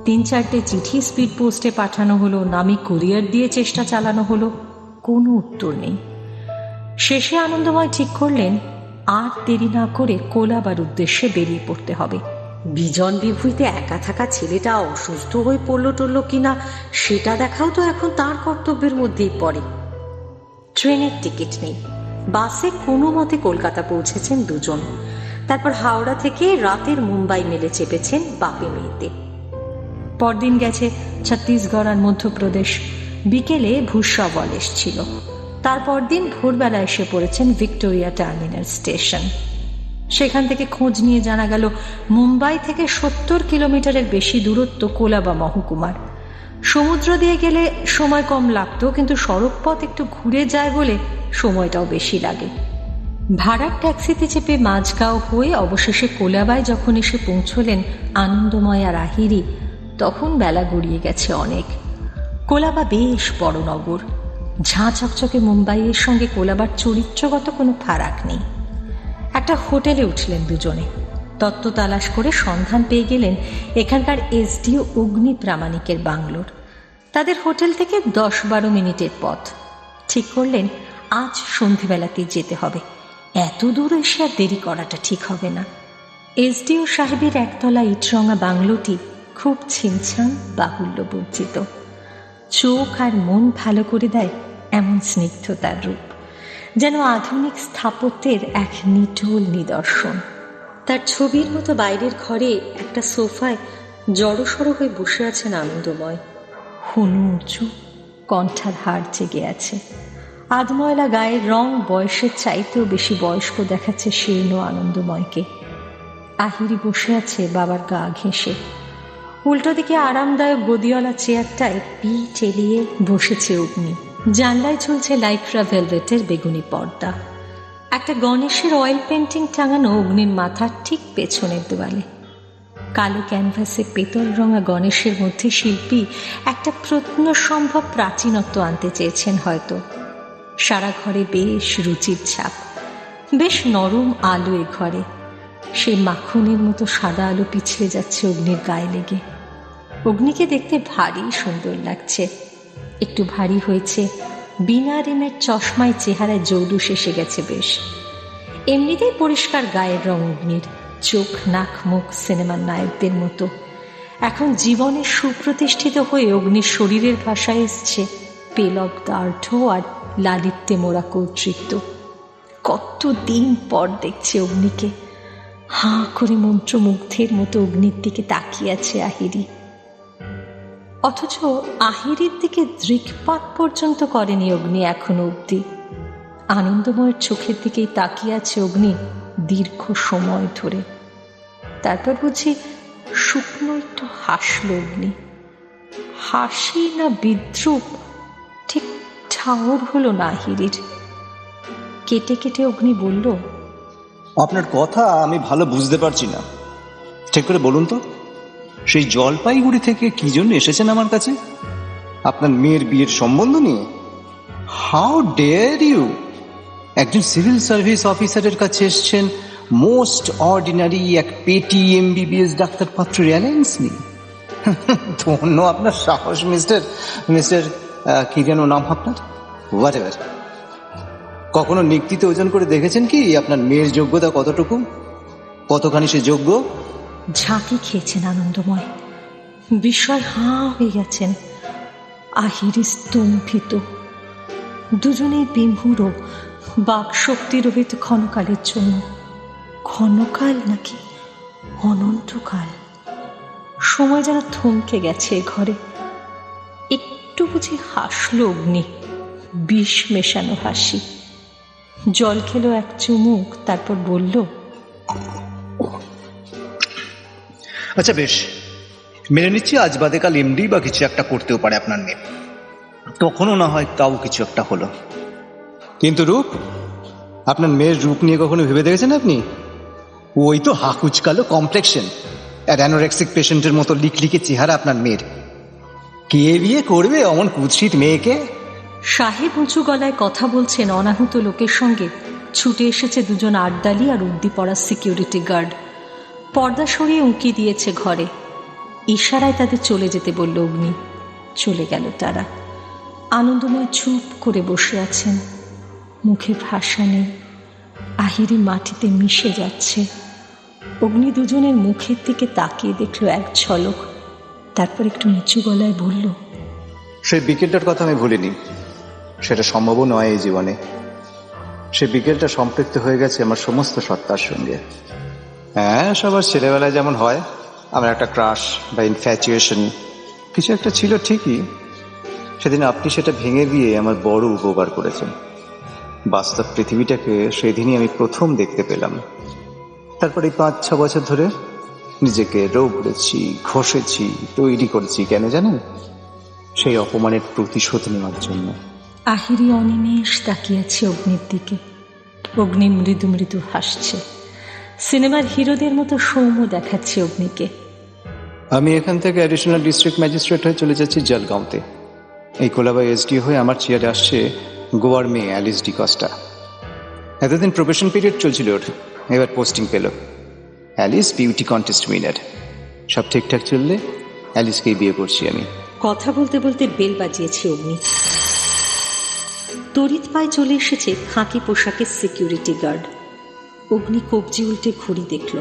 3-4টে চিঠি স্পিড পোস্টে পাঠানো হলো, নামি কুরিয়ার দিয়ে চেষ্টা চালানো হলো, কোনো উত্তর নেই। শেষে আনন্দময় ঠিক করলেন আর দেরি না করে কোলাবার উদ্দেশ্যে বেরিয়ে পড়তে হবে। বিজন বিভূতিতে একা থাকা ছেলেটা অসুস্থ হয়ে পড়ল টড়ল কিনা সেটা দেখাও তো এখন তার কর্তব্যের মধ্যেই পড়ে। ট্রেনের টিকিট নেই, বাসে কোনো মতে কলকাতা পৌঁছেছেন দুজন। তারপর হাওড়া থেকে রাতের মুম্বাই মেলে চেপেছেন বাপে মেয়েতে। পরদিন গেছে ছত্তিশগড় আর মধ্যপ্রদেশ। বিকেলে ভূস্রাবল এসছিল। তারপর দিন ভোরবেলা এসে পড়েছেন ভিক্টোরিয়া টার্মিনাল স্টেশন। সেখান থেকে খোঁজ নিয়ে জানা গেল মুম্বাই থেকে 70 কিলোমিটারের বেশি দূরত্ব কোলাবা মহকুমার। সমুদ্র দিয়ে গেলে সময় কম লাগতো, কিন্তু সড়ক পথ একটু ঘুরে যায় বলে সময়টাও বেশি লাগে। ভাড়ার ট্যাক্সিতে চেপে মাঝগাঁও হয়ে অবশেষে কোলাবায় যখন এসে পৌঁছলেন আনন্দময় আর আহিরি, তখন বেলা গড়িয়ে গেছে অনেক। কোলাবা বেশ বড় নগর। ঝাঁ চকচকে মুম্বাইয়ের সঙ্গে কোলাবার চরিত্রগত কোনো ফারাক নেই। একটা হোটেলে উঠলেন দুজনে। তত্ত্ব তালাশ করে সন্ধান পেয়ে গেলেন এখানকার এসডিও অগ্নি প্রামাণিকের বাংলোর। তাদের হোটেল থেকে 10-12 মিনিটের পথ। ঠিক করলেন আজ সন্ধেবেলাতেই যেতে হবে। এত দূর এসে আর দেরি করাটা ঠিক হবে না। এসডিও সাহেবের একতলা ইটরঙা বাংলোটি খুব ছিমছাম, বাহুল্য বর্জিত। চোখ আর মন ভালো করে দেয় এমন স্নিগ্ধতার রূপ, যেন আধুনিক স্থাপত্যের এক নিটোল নিদর্শন। তার ছবির মতো বাইরের ঘরে একটা সোফায় জড়সড় হয়ে বসে আছেন আনন্দময়। হনু উঁচু, কণ্ঠার হাড় জেগে আছে। আধময়লা গায়ের রং বয়সের চাইতেও বেশি বয়স্ক দেখাচ্ছে শীর্ণ আনন্দময়কে। আহিরি বসে আছে বাবার গা ঘেঁষে। উল্টো দিকে আরামদায়ক গদিওয়ালা চেয়ারটায় পিঠ এলিয়ে বসেছে অগ্নি। জানলায় ঝুলছে লাইক্রা ভেলভেটের বেগুনি পর্দা। একটা গণেশের অয়েল পেন্টিং টাঙানো অগ্নির মাথার ঠিক পেছনের দেওয়ালে। কালো ক্যানভাসে পেতল রঙা গণেশের মধ্যে শিল্পী একটা প্রত্ন সম্ভব প্রাচীনত্ব আনতে চেয়েছেন হয়তো। সারা ঘরে বেশ রুচির ছাপ, বেশ নরম আলো এ ঘরে। সেই মাখনের মতো সাদা আলো পিছলে যাচ্ছে অগ্নির গায়ে লেগে। অগ্নিকে দেখতে ভারী সুন্দর লাগছে। একটু ভারী হয়েছে, বিনা রিমের চশমায় চেহারায় জৌলুস এসে গেছে বেশ। এমনিতেই পরিষ্কার গায়ের রং অগ্নির, চোখ নাক মুখ সিনেমার নায়কদের মতো। এখন জীবনে সুপ্রতিষ্ঠিত হয়ে অগ্নির শরীরের ভাষায় এসছে পেলব দার্ঢ আর লালিত্যে মোড়া কর্তৃত্ব। কতদিন পর দেখছে অগ্নিকে। হাঁ করে মন্ত্রমুগ্ধের মতো অগ্নির দিকে তাকিয়ে আছে আহিরি। অথচ আহিরির দিকে দৃকপাত পর্যন্ত করেনি অগ্নি এখনো অবধি। আনন্দময়ের চোখের দিকেই তাকিয়ে আছে অগ্নি দীর্ঘ সময় ধরে। তারপর বুঝি শুকনো একটু হাসল অগ্নি। হাসি না বিদ্রুপ ঠিক ঠাউর হলো না আহিরির। কেটে কেটে অগ্নি বলল, আপনার কথা আমি ভালো বুঝতে পারছি না, ঠিক করে বলুন তো। সেই জলপাইগুড়ি থেকে কি জন্য এসেছেন আমার কাছে? আপনার মেয়ের বিয়ের সম্বন্ধ নিয়ে? How dare you! একজন সিভিল সার্ভিস অফিসারের কাছে এসছেন মোস্ট অর্ডিনারি এক পেটি এমবিবিএস ডাক্তার পাত্রের অ্যালায়েন্স নিয়ে? ধন্য আপনার সাহস মিস্টার মিস্টার কি যেন নাম আপনার? What ever. কখনো নিক্তিতে ওজন করে দেখেছেন কি আপনার মেয়ের যোগ্যতা কতটুকু, কতখানি সে যোগ্য? ঝাঁকি খেয়েছেন আনন্দময়। বিস্ময় হাঁ হয়ে গেছেন। আহিরি স্তম্ভিত। দুজনেই বিমূঢ়, বাক শক্তি রহিত ক্ষণকালের জন্য। ক্ষণকাল নাকি অনন্তকাল? সময় যেন থমকে গেছে ঘরে। একটু বুঝি হাসল অগ্নি, বিষ মেশানো হাসি। জল খেলো এক চুমুক, তারপর বলল, আচ্ছা বেশ, মেনে নিচ্ছি আজ বাদে কাল এমডি বা কিছু একটা করতেও পারে আপনার মেয়ে। তখনও না হয় তাও কিছু একটা হলো। কিন্তু রূপ, আপনার মেয়ের রূপ নিয়ে কখনো ভেবে দেখেছেন আপনি? ওই তো হাকুচকালো কমপ্লেক্সন, অ্যানোরেক্সিক পেশেন্টের মতো লিকলিকে চেহারা আপনার মেয়ের। কে বিয়ে করবে অমন কুৎসিত মেয়েকে? সাহেব উঁচু গলায় কথা বলছেন অনাহুত লোকের সঙ্গে। ছুটে এসেছে দুজন আটদালি আর উর্দি পড়া সিকিউরিটি গার্ড। পর্দা সরিয়ে উঁকি দিয়েছে ঘরে। ইশারায় তাদের চলে যেতে বলল অগ্নি। চলে গেল তারা। আনন্দময় চুপ করে বসে আছেন, মুখে ভাষা নেই। আহিরি মাটিতে মিশে যাচ্ছে। অগ্নি দুজনের মুখের দিকে তাকিয়ে দেখল এক ঝলক, তারপর একটু নিচু গলায় বলল, সেই বিকেলটার কথা আমি ভুলিনি। সেটা সম্ভবও নয় এই জীবনে। সে বিকেলটা সম্পৃক্ত হয়ে গেছে আমার সমস্ত সত্তার সঙ্গে। হ্যাঁ, সবার ছেলেবেলায় যেমন হয়, আমার একটা ক্রাশ বা ইনফ্যাচুয়েশন কিছু একটা ছিল ঠিকই। সেদিন আপনি সেটা ভেঙে দিয়ে আমার বড় উপকার করেছেন। বাস্তব পৃথিবীটাকে সেদিনই আমি প্রথম দেখতে পেলাম। তারপরে 5-6 বছর ধরে নিজেকে রোগড়েছি, ঘষেছি, তৈরি করেছি। কেন জানেন? সেই অপমানের প্রতিশোধ নেওয়ার জন্য। আহিরি অনিমেষ তাকিয়েছে অগ্নির দিকে। অগ্নি মৃদু মৃদু হাসছে। সিনেমার হিরোদের মতো সৌম্য দেখাচ্ছে অগ্নিকে। আমি এখান থেকে অ্যাডিশনাল ডিস্ট্রিক্ট ম্যাজিস্ট্রেট হয়ে চলে যাচ্ছি জলগাঁওতে। এই কোলাবাই এসডি হয়ে আমার চেয়ারে আসছে গোয়ার মেয়ে অ্যালিস ডি কস্টা। এতদিন প্রবেশন পিরিয়ড চলছিল ওর, এবার পোস্টিং পেল। Alice beauty contest winner. সব ঠিকঠাক চললে অ্যালিসকেই বিয়ে করছি আমি। কথা বলতে বলতে বেল বাজিয়েছে অগ্নি। তড়িৎ পায়ে চলে এসেছে খাকি পোশাকের সিকিউরিটি গার্ড। অগ্নি কবজি উল্টে ঘুরি দেখল।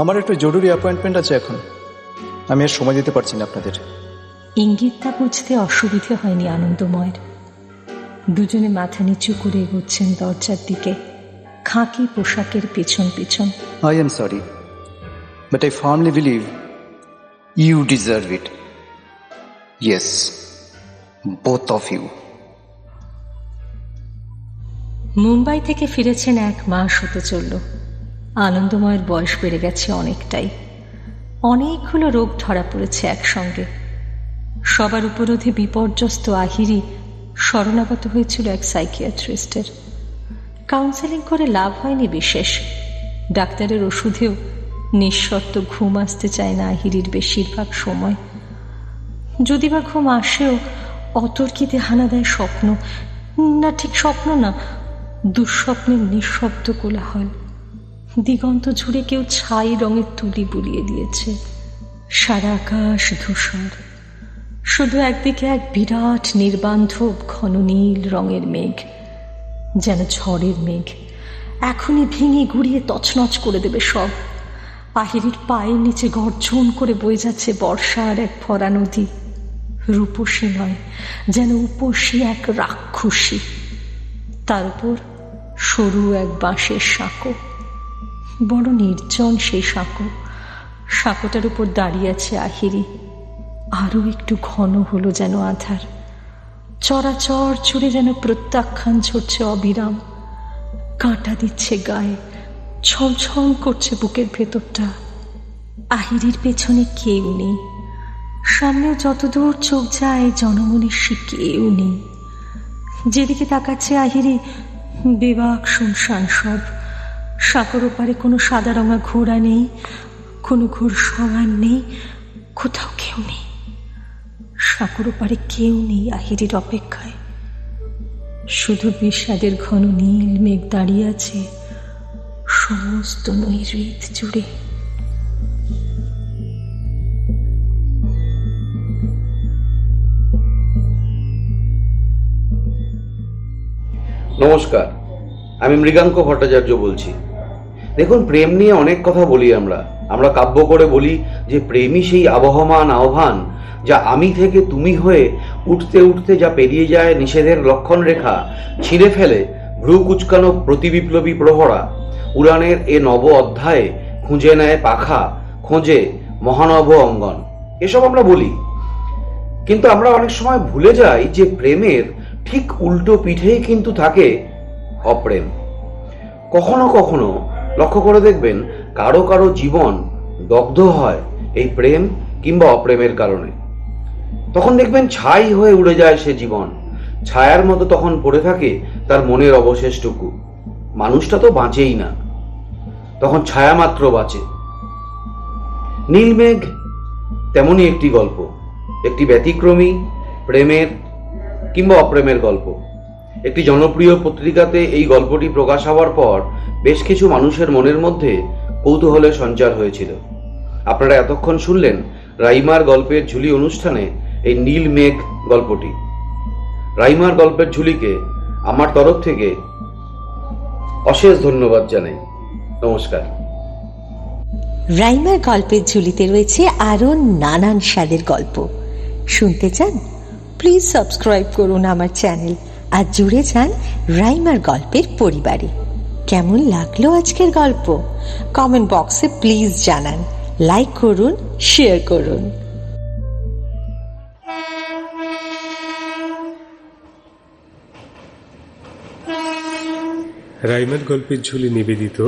আমার একটু জরুরি অ্যাপয়েন্টমেন্ট আছে এখন, আমি আর সময় দিতে পারছি না আপনাদের। ইঙ্গিতটা বুঝতে অসুবিধে হয়নি আনন্দময়ের। দুজনে মাথা নিচু করে এগোচ্ছেন দরজার দিকে, খাকি পোশাকের পেছন পেছন। I am sorry, but I firmly believe you deserve it. Yes, both of you. Mumbai থেকে ফিরেছেন 1 মাস হতে চলল। আনন্দময়ের বয়স বেড়ে গেছে অনেকটাই। অনেকগুলো রোগ ধরা পড়েছে একসঙ্গে। সবার উপরোধে বিপর্যস্ত আহিরি শরণাগত হয়েছিল এক সাইকিয়াট্রিস্টের। কাউন্সেলিং করে লাভ হয়নি বিশেষ। ডাক্তারের ওষুধেও নিঃশর্ত ঘুম আসতে চায় না আহিরির বেশিরভাগ সময়। যদি বা ঘুম আসেও অতর্কিতে হানা দেয় স্বপ্ন। না, ঠিক স্বপ্ন না, দুঃস্বপ্নের নিঃশব্দ কোলাহল। দিগন্ত জুড়ে কেউ ছাই রঙের তুলি বুলিয়ে দিয়েছে। সারা আকাশ ধূসর। শুধু একদিকে এক বিরাট নির্বান্ধব ঘন নীল রঙের মেঘ, যেন ঝড়ের মেঘ। এখনই ভেঙে গুড়িয়ে তছনছ করে দেবে সব। আহিরির পায়ের নিচে গর্জন করে বয়ে যাচ্ছে বর্ষার এক ভরা নদী। রূপসী নয়, যেন উপসী এক রাক্ষসী। তার উপর সরু এক বাঁশের সাঁকো। বড় নির্জন সেই সাঁকো। সাঁকোটার উপর দাঁড়িয়ে আছে আহিরি। আরো একটু ঘন হলো যেন আধার। চরাচর জুড়ে যেন প্রত্যাখ্যান ঝরছে অবিরাম। কাঁটা দিচ্ছে গায়ে, ছলছল করছে বুকের ভেতরটা। আহিরির পেছনে কেউ নেই। সামনে যতদূর চোখ যায় জনমনীষী কেউ নেই। যেদিকে তাকাচ্ছে আহিরি বেবাক শুনশান সব। সাঁকোর ওপারে কোনো সাদা রঙা ঘোড়া নেই, কোনো ঘোর সওয়ার নেই, কোথাও কেউ নেই। সাঁকোর ওপারে কেউ নেই আহিরির অপেক্ষায়। শুধু বিষাদের ঘন নীল মেঘ দাঁড়িয়ে আছে সমস্ত নৈঋত জুড়ে। নমস্কার, আমি মৃগাঙ্ক ভট্টাচার্য বলছি। দেখুন, প্রেম নিয়ে অনেক কথা বলি আমরা কাব্য করে বলি যে প্রেমই সেই আবহমান আহ্বান, যা আমি থেকে তুমি হয়ে উঠতে উঠতে যা পেরিয়ে যায় নিষেধের লক্ষণ রেখা, ছিঁড়ে ফেলে ভ্রু কুচকানো প্রতিবিপ্লবী প্রহরা। উড়ানের এ নব অধ্যায়ে খুঁজে নেয় পাখা, খোঁজে মহানব অঙ্গন, এসব আমরা বলি। কিন্তু আমরা অনেক সময় ভুলে যাই যে প্রেমের ঠিক উল্টো পিঠেই কিন্তু থাকে অপ্রেম। কখনো কখনো লক্ষ্য করে দেখবেন কারো কারো জীবন দগ্ধ হয় এই প্রেম কিংবা অপ্রেমের কারণে। তখন দেখবেন ছাই হয়ে উড়ে যায় সে জীবন। ছায়ার মতো তখন পড়ে থাকে তার মনের অবশেষটুকু। মানুষটা তো বাঁচেই না, তখন ছায়া মাত্র বাঁচে। নীলমেঘ তেমনই একটি গল্প, একটি ব্যতিক্রমী প্রেমের কিংবা অপ্রেমের গল্প। একটি জনপ্রিয় পত্রিকাতে এই গল্পটি প্রকাশ হওয়ার পর বেশ কিছু মানুষের মনের মধ্যে কৌতূহলের সঞ্চার হয়েছিল। আপনারা এতক্ষণ শুনলেন রাইমার গল্পের ঝুলি অনুষ্ঠানে এই নীলমেঘ গল্পটি। রাইমার গল্পের ঝুলিকে আমার তরফ থেকে অশেষ ধন্যবাদ জানাই। নমস্কার। রাইমার গল্পের ঝুলিতে রয়েছে আরও নানান স্বাদের গল্প। শুনতে চান? প্লিজ সাবস্ক্রাইব করুন আমার চ্যানেল আর জুড়ে যান রাইমার গল্পের পরিবারে। কেমন লাগলো আজকের গল্প? কমেন্ট বক্সে প্লিজ জানান, লাইক করুন, শেয়ার করুন। রাইমার গল্পের ঝুলি নিবেদিত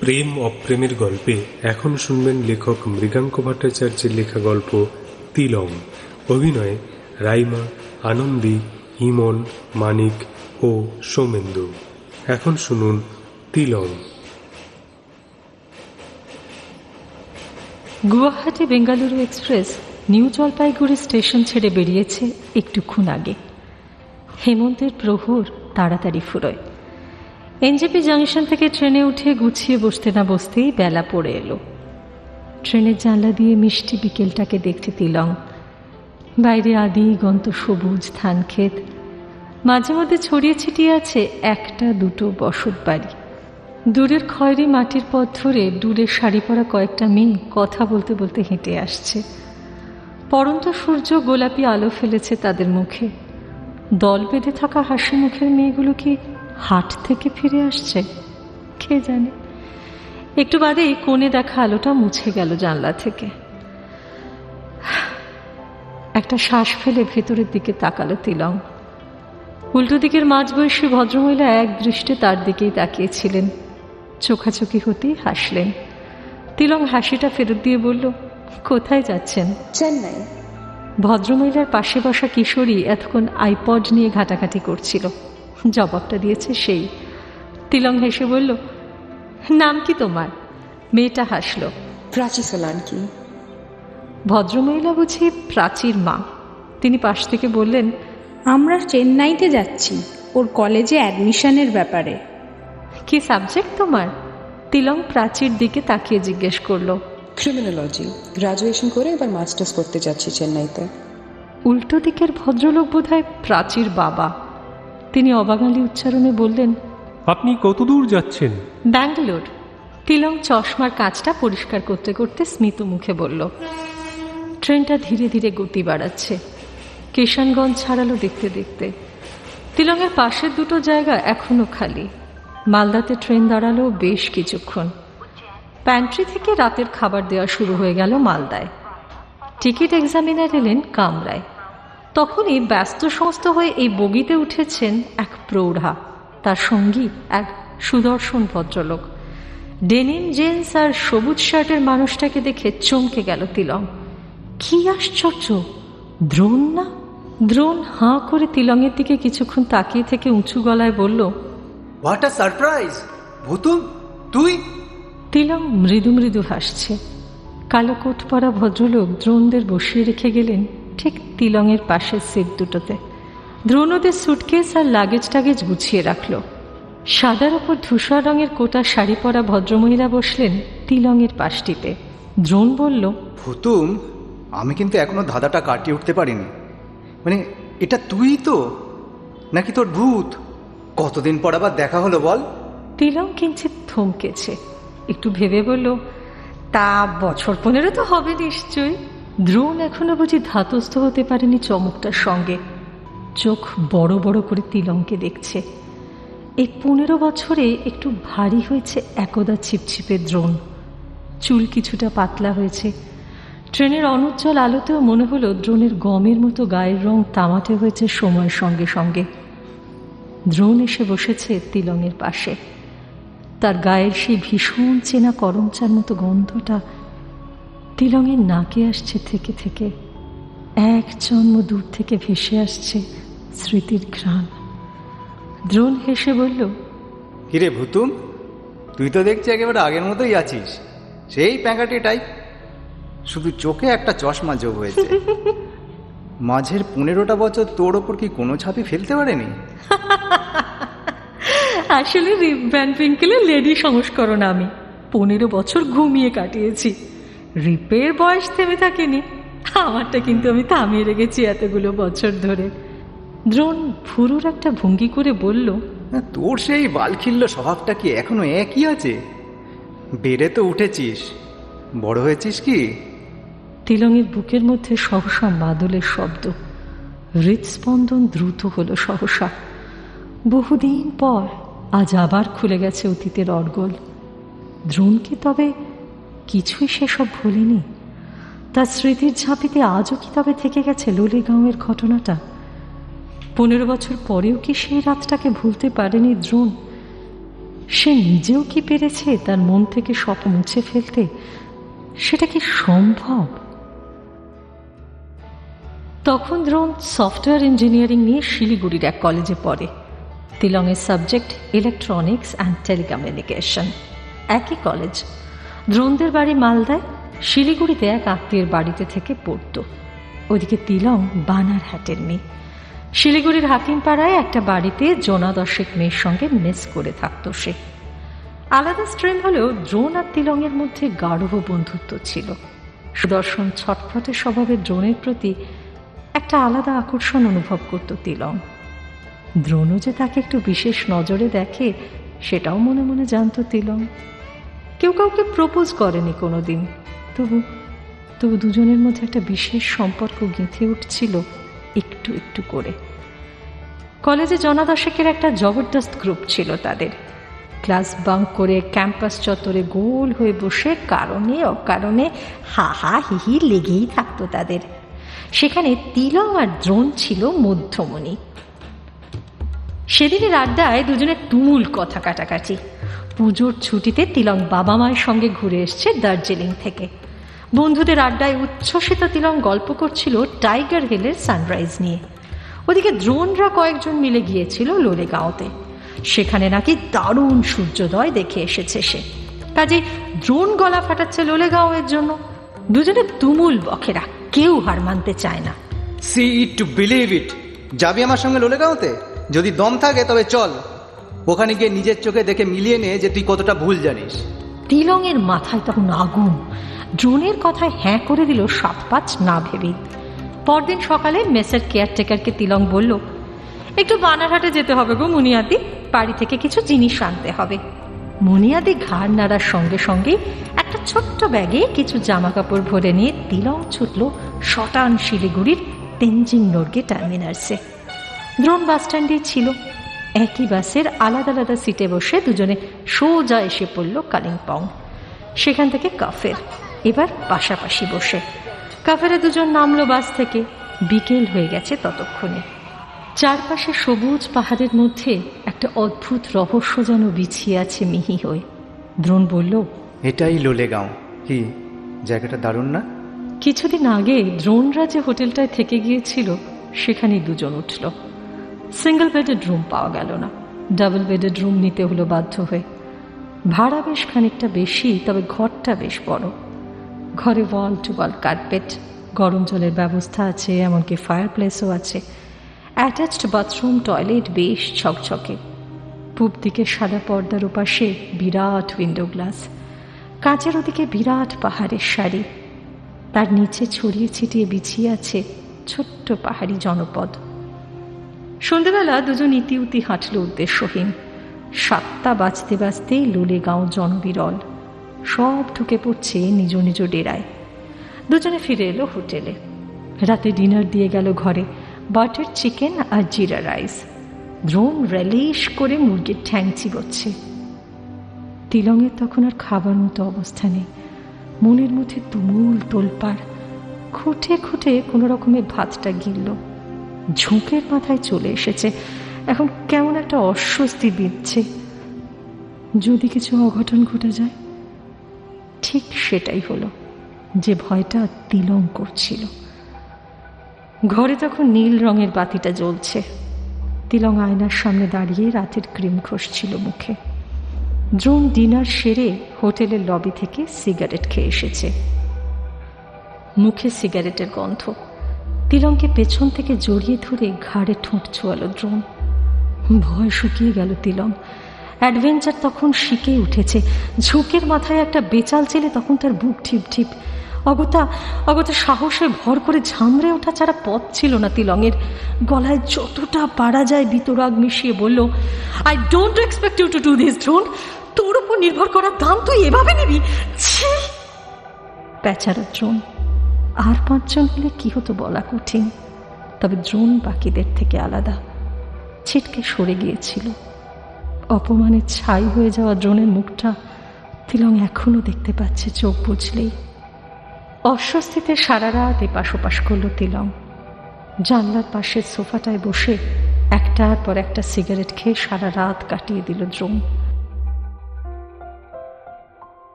প্রেম অপ্রেমের গল্পে এখন শুনবেন লেখক মৃগাঙ্ক ভট্টাচার্যের লেখা গল্প তিলং। অভিনয়ে রাইমা, আনন্দী, হিমন, মানিক ও সৌমেন্দু। এখন শুনুন তিলং। গুয়াহাটি বেঙ্গালুরু এক্সপ্রেস নিউ জলপাইগুড়ি স্টেশন ছেড়ে বেরিয়েছে একটুক্ষণ আগে। হেমন্তের প্রহর তাড়াতাড়ি ফুরোয়। এনজেপি জাংশন থেকে ট্রেনে উঠে গুছিয়ে বসতে না বসতেই বেলা পড়ে এলো। ট্রেনের জানলা দিয়ে মিষ্টি বিকেলটাকে দেখছে তিলং। বাইরে আদি গন্ত সবুজ ধান ক্ষেত, মাঝে মধ্যে ছড়িয়ে ছিটিয়ে আছে একটা দুটো বসত বাড়ি। দূরের খয়েরি মাটির পথ ধরে দূরের শাড়ি পরা কয়েকটা মেয়ে কথা বলতে বলতে হেঁটে আসছে। পড়ন্ত সূর্য গোলাপি আলো ফেলেছে তাদের মুখে। দল বেঁধে থাকা হাসি মুখের মেয়েগুলো কি হাট থেকে ফিরে আসছে? কে জানে। একটু বাদেই কোণে দেখা আলোটা মুছে গেল জানলা থেকে। একটা শ্বাস ফেলে ভেতরের দিকে তাকালো তিলং। উল্টো দিকের মাঝবয়সী ভদ্রমহিলা এক দৃষ্টে তার দিকেই তাকিয়েছিলেন। চোখাচোখি হতেই হাসলেন। তিলং হাসিটা ফেরত দিয়ে বলল, কোথায় যাচ্ছেন? চেন্নাই। ভদ্রমহিলার পাশে বসা কিশোরী এতক্ষণ আইপড নিয়ে ঘাটাঘাটি করছিল। জবাবটা দিয়েছে সেই। তিলং হেসে বলল, নাম কি তোমার? মেয়েটা হাসল। প্রাচী সোলাঙ্কি। ভদ্রমহিলা বুঝি প্রাচীর মা। তিনি পাশ থেকে বললেন, আমরা চেন্নাইতে যাচ্ছি ওর কলেজে অ্যাডমিশনের ব্যাপারে। কি সাবজেক্ট তোমার? তিলং প্রাচীর দিকে তাকিয়ে জিজ্ঞেস করল। ক্রিমিনোলজি। গ্রাজুয়েশন করে এবার মাস্টার্স করতে যাচ্ছি চেন্নাইতে। উল্টো দিকের ভদ্রলোক বোধহয় প্রাচীর বাবা। তিনি অবাঙালি উচ্চারণে বললেন, আপনি কতদূর যাচ্ছেন? ব্যাঙ্গালোর। তিলং চশমার কাঁচটা পরিষ্কার করতে করতে স্মিত মুখে বলল। ট্রেনটা ধীরে ধীরে গতি বাড়াচ্ছে। কিষানগঞ্জ ছাড়ালো দেখতে দেখতে। তিলংয়ের পাশের দুটো জায়গা এখনো খালি। মালদাতে ট্রেন দাঁড়ালো বেশ কিছুক্ষণ। প্যান্ট্রি থেকে রাতের খাবার দেওয়া শুরু হয়ে গেল মালদায়। টিকিট এক্সামিনার এলেন কামরায়। তখনই ব্যস্ত সমস্ত হয়ে এই বগিতে উঠেছেন এক প্রৌঢ়া, তার সঙ্গী এক সুদর্শন ভদ্রলোক। ডেনিম জিন্স আর সবুজ শার্টের মানুষটাকে দেখে চমকে গেল তিলং। কি আশ্চর্য! দ্রোণ না? দ্রোণ হাঁ করে তিলংয়ের দিকে কিছুক্ষণ তাকিয়ে থেকে উঁচু গলায় বলল, হোয়াট আ সারপ্রাইজ! ভুতুম, তুই? তিলং মৃদু মৃদু হাসছে। কালো কোট পরা ভদ্রলোক দ্রোণদের বসিয়ে রেখে গেলেন ঠিক তিলংয়ের পাশের সিট দুটোতে। দ্রোণ ওদের সুটকেস আর লাগেজ টাগেজ গুছিয়ে রাখল। সাদার ওপর ধূসর রঙের কোটা শাড়ি পরা ভদ্রমহিলা বসলেন তিলংয়ের পাশটিতে। দ্রোণ বলল, ভুতুম, আমি কিন্তু এখনো ধাঁধাটা কাটিয়ে উঠতে পারিনি। মানে এটা তুই তো, নাকি তোর ভূত? কতদিন পর আবার দেখা হলো বল? তিলং কিঞ্চিত থমকেছে, একটু ভেবে বলল, তা বছর 15 তো হবে নিশ্চয়ই। দ্রোণ এখনো বুঝি ধাতস্থ হতে পারেনি চমকটার সঙ্গে। চোখ বড় বড় করে তিলংকে দেখছে। এই 15 বছরে একটু ভারী হয়েছে একদা ছিপছিপে দ্রোণ। চুল কিছুটা পাতলা হয়েছে। ট্রেনের অনুজ্জ্বল আলোতেও মনে হলো দ্রোণের গমের মতো গায়ের রং তামাটে হয়েছে সময়ের সঙ্গে সঙ্গে। দ্রোণ এসে বসেছে তিলংয়ের পাশে। তার গায়ের সেই ভীষণ চেনা করমচার মতো গন্ধটা তিলংয়ের নাকে আসছে থেকে থেকে। এক জন্ম দূর থেকে ভেসে আসছে স্মৃতির ঘ্রাণ। দ্রোণ হেসে বলল, কিরে ভুতুম, তুই তো দেখছি একেবারে আগের মতোই আছিস, সেই প্যাঁকাটি টাইপ। শুধু চোখে একটা চশমা যোগ হয়েছে। মাঝের 15টা বছর তোর ওপর কি কোনো ছাপই ফেলতে পারেনি? আসলে রিপ ভ্যান উইঙ্কেলের লেডি সংস্করণ আমি 15 বছর ঘুমিয়ে কাটিয়েছি। রিপের বয়স থেমে থাকেনি, আমারটা কিন্তু আমি থামিয়ে রেখেছি এতগুলো বছর ধরে। দ্রোণ ভুরুর একটা ভঙ্গি করে বলল, তোর সেই বালখিল্য স্বভাবটা কি এখনো একই আছে? বেড়ে তো উঠেছিস, বড় হয়েছিস কি? তিলঙের বুকের মধ্যে সহসা মাদলের শব্দ, হৃদস্পন্দন দ্রুত হলো সহসা। বহুদিন পর আজ আবার খুলে গেছে অতীতের অর্গল। দ্রোণকে তবে কিছুই সেসব ভুলেনি? তার স্মৃতির ঝাঁপিতে আজও কি তবে থেকে গেছে লোলেগাঁওয়ের ঘটনাটা? 15 বছর পরেও কি সেই রাতটাকে ভুলতে পারেনি দ্রোণ? সে নিজেও কি পেরেছে তার মন থেকে সব মুছে ফেলতে? সেটা কি সম্ভব? তখন দ্রোণ সফটওয়্যার ইঞ্জিনিয়ারিং নিয়ে শিলিগুড়ির এক কলেজে পড়ে। তিলঙের সাবজেক্ট ইলেকট্রনিক্স অ্যান্ড টেলিকমিউনিকেশন। একই কলেজ। দ্রোণদের বাড়ি মালদায়, শিলিগুড়িতে এক আত্মীয়ের বাড়িতে থেকে পড়ত। ওদিকে তিলং বানারহাটের মেয়ে। শিলিগুড়ির হাকিমপাড়ায় একটা বাড়িতে জোনা 10 মেয়ের সঙ্গে মেস করে থাকত সে। আলাদা স্ট্রিম হলেও দ্রোণ আর তিলঙের মধ্যে গাঢ় বন্ধুত্ব ছিল। সুদর্শন ছটফটে স্বভাবের দ্রোণের প্রতি একটা আলাদা আকর্ষণ অনুভব করত তিলং। দ্রোণও যে তাকে একটু বিশেষ নজরে দেখে সেটাও মনে মনে জানত তিলং। কেউ কাউকে প্রপোজ করেনি কোনোদিন, তবু দুজনের মধ্যে একটা বিশেষ সম্পর্ক গেঁথে উঠছিল একটু একটু করে। কলেজে জনা 10 একটা জবরদস্ত গ্রুপ ছিল তাদের। ক্লাস বাঙ্ক করে ক্যাম্পাস চত্বরে গোল হয়ে বসে কারণে অকারণে হা হা হিহি লেগেই থাকতো তাদের। সেখানে তিলং আর দ্রোণ ছিল মধ্যমণি। সেদিনের আড্ডায় দুজনের তুমুল কথা কাটাকাটি। পুজোর ছুটিতে তিলং বাবা মায়ের সঙ্গে ঘুরে এসছে দার্জিলিং থেকে। বন্ধুদের আড্ডায় উচ্ছ্বসিত তিলং গল্প করছিল টাইগার হিলের সানরাইজ নিয়ে। ওদিকে দ্রোণরা কয়েকজন মিলে গিয়েছিল লোলেগাঁওতে। সেখানে নাকি দারুণ সূর্যোদয় দেখে এসেছে সে। কাজে দ্রোণ গলা ফাটাচ্ছে লোলেগাঁওয়ের জন্য। দুজনে তুমুল বখেরা, কেউ হার মানতে চায় না। See it to believe it. যাবি আমার সঙ্গে লোলেগাঁওতে? যদি দম থাকে তবে চল, ওখানে গিয়ে নিজের চোখে দেখে মিলিয়ে নে যে তুই কতটা ভুল জানিস। তিলঙের মাথায় তখন আগুন। দ্রোণের কথায় হ্যাঁ করে দিল 7-5 না ভেবে। পরদিন সকালে মেসের কেয়ারটেকারকে তিলং বলল, একটু বানারহাটে যেতে হবে গো মুনিয়াদি, বাড়ি থেকে কিছু জিনিস আনতে হবে। মুনিয়াদি ঘাড় নাড়ার সঙ্গে সঙ্গে একটা ছোট্ট ব্যাগে কিছু জামা কাপড় ভরে নিয়ে তিলং ছুটল শটান শিলিগুড়ির তেনজিং নোরগে টার্মিনাসে। দ্রোণ বাস স্ট্যান্ডেই ছিল। একই বাসের আলাদা আলাদা সিটে বসে দুজনে সোজা এসে পড়ল কালিম্পং। সেখান থেকে কাফের। এবার পাশাপাশি বসে কাফেরে দুজন নামলো বাস থেকে। বিকেল হয়ে গেছে ততক্ষণে। চারপাশে সবুজ পাহাড়ের মধ্যে একটা অদ্ভুত রহস্য যেন বিছিয়ে আছে মিহি হয়ে। দ্রোণ বলল, এটাই লোলেগাঁও। কি জায়গাটা দারুণ না? কিছুদিন আগে দ্রোণরা যে হোটেলটায় থেকে গিয়েছিল সেখানেই দুজন উঠল। সিঙ্গল বেডেড রুম পাওয়া গেল না, ডাবল বেডেড রুম নিতে হলো বাধ্য হয়ে। ভাড়া বেশ খানিকটা বেশি, তবে ঘরটা বেশ বড়। ঘরে ওয়াল টু ওয়াল কার্পেট, গরম জলের ব্যবস্থা আছে, এমনকি ফায়ার প্লেসও আছে। অ্যাটাচড বাথরুম, টয়লেট বেশ ছকছকে। পূব দিকে সাদা পর্দার ওপাশে বিরাট উইন্ডো গ্লাস। কাঁচের ওদিকে বিরাট পাহাড়ের সারি, তার নিচে ছড়িয়ে ছিটিয়ে বিছিয়ে আছে ছোট্ট পাহাড়ি জনপদ। সন্ধ্যেবেলা দুজন ইতিউতি হাঁটল উদ্দেশ্যহীন। 7টা বাজতে বাজতেই লোলেগাঁও জনবিরল। সব ঢুকে পড়ছে নিজ নিজ ডেরায়। দুজনে ফিরে এলো হোটেলে। রাতে ডিনার দিয়ে গেল ঘরে, বাটার চিকেন আর জিরা রাইস। দ্রোণ রেলিশ করে মুরগির ঠ্যাং চিবোচ্ছে। তিলঙের তখন আর খাবার মতো অবস্থা নেই। মনের মধ্যে তুমুল তোলপাড়। খুঁটে খুঁটে কোনো রকমের ভাতটা গিলল। ঝোঁকের মাথায় চলে এসেছে। এখন কেমন একটা অস্বস্তি বিঁধছে। যদি কিছু অঘটন ঘটে যায়। ঠিক সেটাই হলো, যে ভয়টা তিলং করছিল। ঘরে তখন নীল রঙের বাতিটা জ্বলছে। তিলং আয়নার সামনে দাঁড়িয়ে রাতের ক্রিম ঘষছিল মুখে। দ্রোণ ডিনার সেরে হোটেলের লবি থেকে সিগারেট খেয়ে এসেছে। মুখে সিগারেটের গন্ধ। তিলংকে পেছন থেকে জড়িয়ে ধরে ঘাড়ে ঠোঁট ছোয়ালো দ্রোণ। ভয় শুকিয়ে গেল তিলং। অ্যাডভেঞ্চার তখন শিখে উঠেছে। ঝুঁকের মাথায় একটা বেচাল ছেলে, তখন তার বুক ঠিপ ঠিপ। অগতা সাহসে ভর করে ঝামড়ে ওঠা ছাড়া পথ ছিল না তিলংয়ের। গলায় যতটা পারা যায় বিতরাগ মিশিয়ে বলল, I don't expect you to do this Drona. তোর উপর নির্ভর করার দাম তুই এভাবে নিবি? ছি! বেচারা দ্রোণ। আর 5 জন হলে কি হতো বলা কঠিন, তবে দ্রোণ বাকিদের থেকে আলাদা। ছিটকে সরে গিয়েছিল। অপমানে ছাই হয়ে যাওয়া দ্রোণের মুখটা তিলং এখনো দেখতে পাচ্ছে চোখ বুঝলেই। অস্বস্তিতে সারা রাত এপাশ ওপাশ করল তিলং। জানলার পাশের সোফাটায় বসে একটার পর একটা সিগারেট খেয়ে সারা রাত কাটিয়ে দিল দ্রোণ।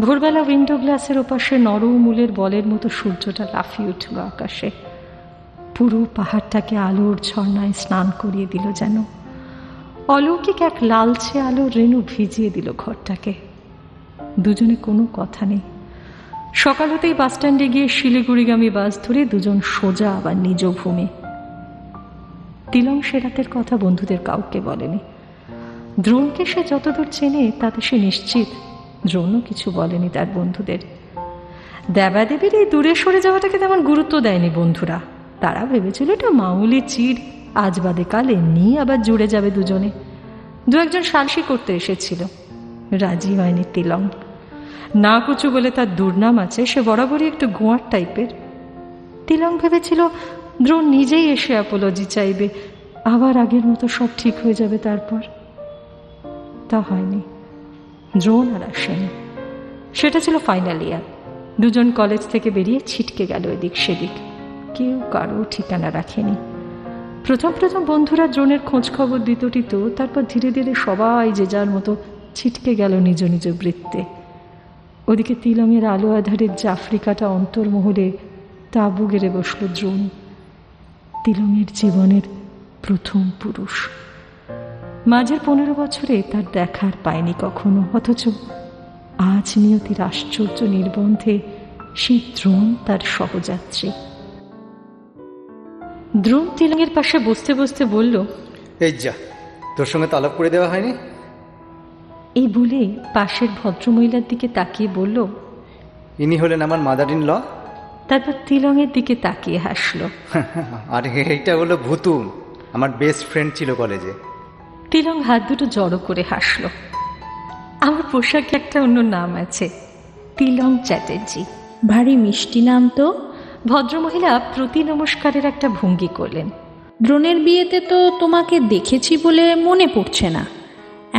ভোরবেলা উইন্ডো গ্লাসের ওপাশে নরমূলের বলের মতো সূর্যটা লাফিয়ে উঠল আকাশে। পুরো পাহাড়টাকে আলোর ঝর্ণায় স্নান করিয়ে দিল যেন। অলৌকিক এক লালচে আলোর রেণু ভিজিয়ে দিল ঘরটাকে। দুজনে কোনো কথা নেই। সকাল হতেই বাসস্ট্যান্ডে গিয়ে শিলিগুড়িগামী বাস ধরে দুজন সোজা আবার নিজ ভূমি। তিলং সে রাতের কথা বন্ধুদের কাউকে বলেনি। দ্রোণকে সে যতদূর চেনে তাতে সে নিশ্চিত দ্রোণও কিছু বলেনি তার বন্ধুদের। দেবাদেবীর এই দূরে সরে যাওয়াটাকে তেমন গুরুত্ব দেয়নি বন্ধুরা। তারা ভেবেছিল এটা মামুলি চিড়, আজ বাদে কাল এমনি আবার জুড়ে যাবে দুজনে। 2-1 সালসি করতে এসেছিল, রাজি হয়নি তিলং। না কুচু বলে তার দুর্নাম আছে, সে বরাবরই একটু গোয়ার টাইপের। তিলং ভেবেছিল দ্রোণ নিজেই এসে অ্যাপোলজি চাইবে, আবার আগের মতো সব ঠিক হয়ে যাবে তারপর। তা হয়নি। দ্রোণ আর আসেনি। সেটা ছিল ফাইনাল ইয়ার। দুজন কলেজ থেকে বেরিয়ে ছিটকে গেল এদিক সেদিক। কেউ কারো ঠিকানা রাখেনি। প্রথম বন্ধুরা দ্রোণের খোঁজ খবর দিত, তারপর ধীরে ধীরে সবাই যে যার মতো ছিটকে গেল নিজ নিজ বৃত্তে। ওদিকে তিলংয়ের আলো আধারের জাফরি কাটা অন্তর্মহলে তাঁবু গেড়ে বসল দ্রোণ। তিলংয়ের জীবনের প্রথম পুরুষ। মাঝের 15 বছরে তার দেখার পায়নি কখনো, অথচ আজ নিয়তির আশ্চর্য নির্বন্ধে সেই দ্রোণ তার সহযাত্রী। দ্রোণ তিলংয়ের পাশে বসতে বসতে বলল, এই যা, তোর সঙ্গে তালাপ করে দেওয়া হয়নি? এই বলে পাশের ভদ্রমহিলার দিকে তাকিয়ে বলল, ইনি হলেন আমার মাদার ইন ল। তারপর তিলংয়ের দিকে তাকিয়ে হাসল। আর এইটা হলো ভুতুম, আমার বেস্ট ফ্রেন্ড ছিল কলেজে। তিলং হাত দুটো জড়ো করে হাসল। আমার পোশাকে একটা অন্য নাম আছে, তিলং চ্যাটার্জি। ভারী মিষ্টি নাম তো। ভদ্রমহিলা প্রতি নমস্কারের একটা ভঙ্গি করলেন। দ্রোণের বিয়েতে তো তোমাকে দেখেছি বলে মনে পড়ছে না।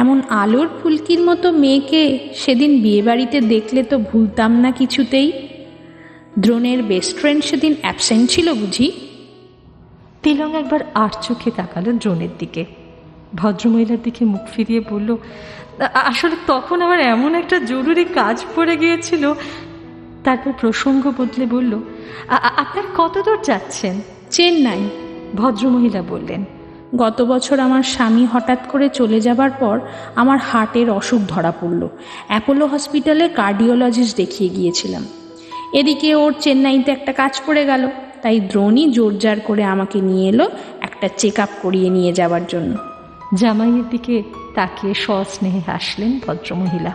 এমন আলোর ফুলকির মতো মেয়েকে সেদিন বিয়েবাড়িতে দেখলে তো ভুলতাম না কিছুতেই। দ্রোণের বেস্ট ফ্রেন্ড সেদিন অ্যাবসেন্ট ছিল বুঝি? তিলং একবার আর চোখে তাকালো দ্রোণের দিকে। ভদ্রমহিলার দিকে মুখ ফিরিয়ে বলল, আসলে তখন আমার এমন একটা জরুরি কাজ পড়ে গিয়েছিল। তারপর প্রসঙ্গ বদলে বলল, আপনার কত দূর যাচ্ছেন? চেন্নাই। ভদ্রমহিলা বললেন, গত বছর আমার স্বামী হঠাৎ করে চলে যাবার পর আমার হার্টের অসুখ ধরা পড়ল। অ্যাপোলো হসপিটালে কার্ডিওলজিস্ট দেখিয়ে গিয়েছিলাম। এদিকে ওর চেন্নাইতে একটা কাজ পড়ে গেল, তাই দ্রোণই জোরজার করে আমাকে নিয়ে এলো একটা চেক আপ করিয়ে নিয়ে যাওয়ার জন্য। জামাইয়ের দিকে তাকিয়ে সস্নেহে হাসলেন ভদ্রমহিলা।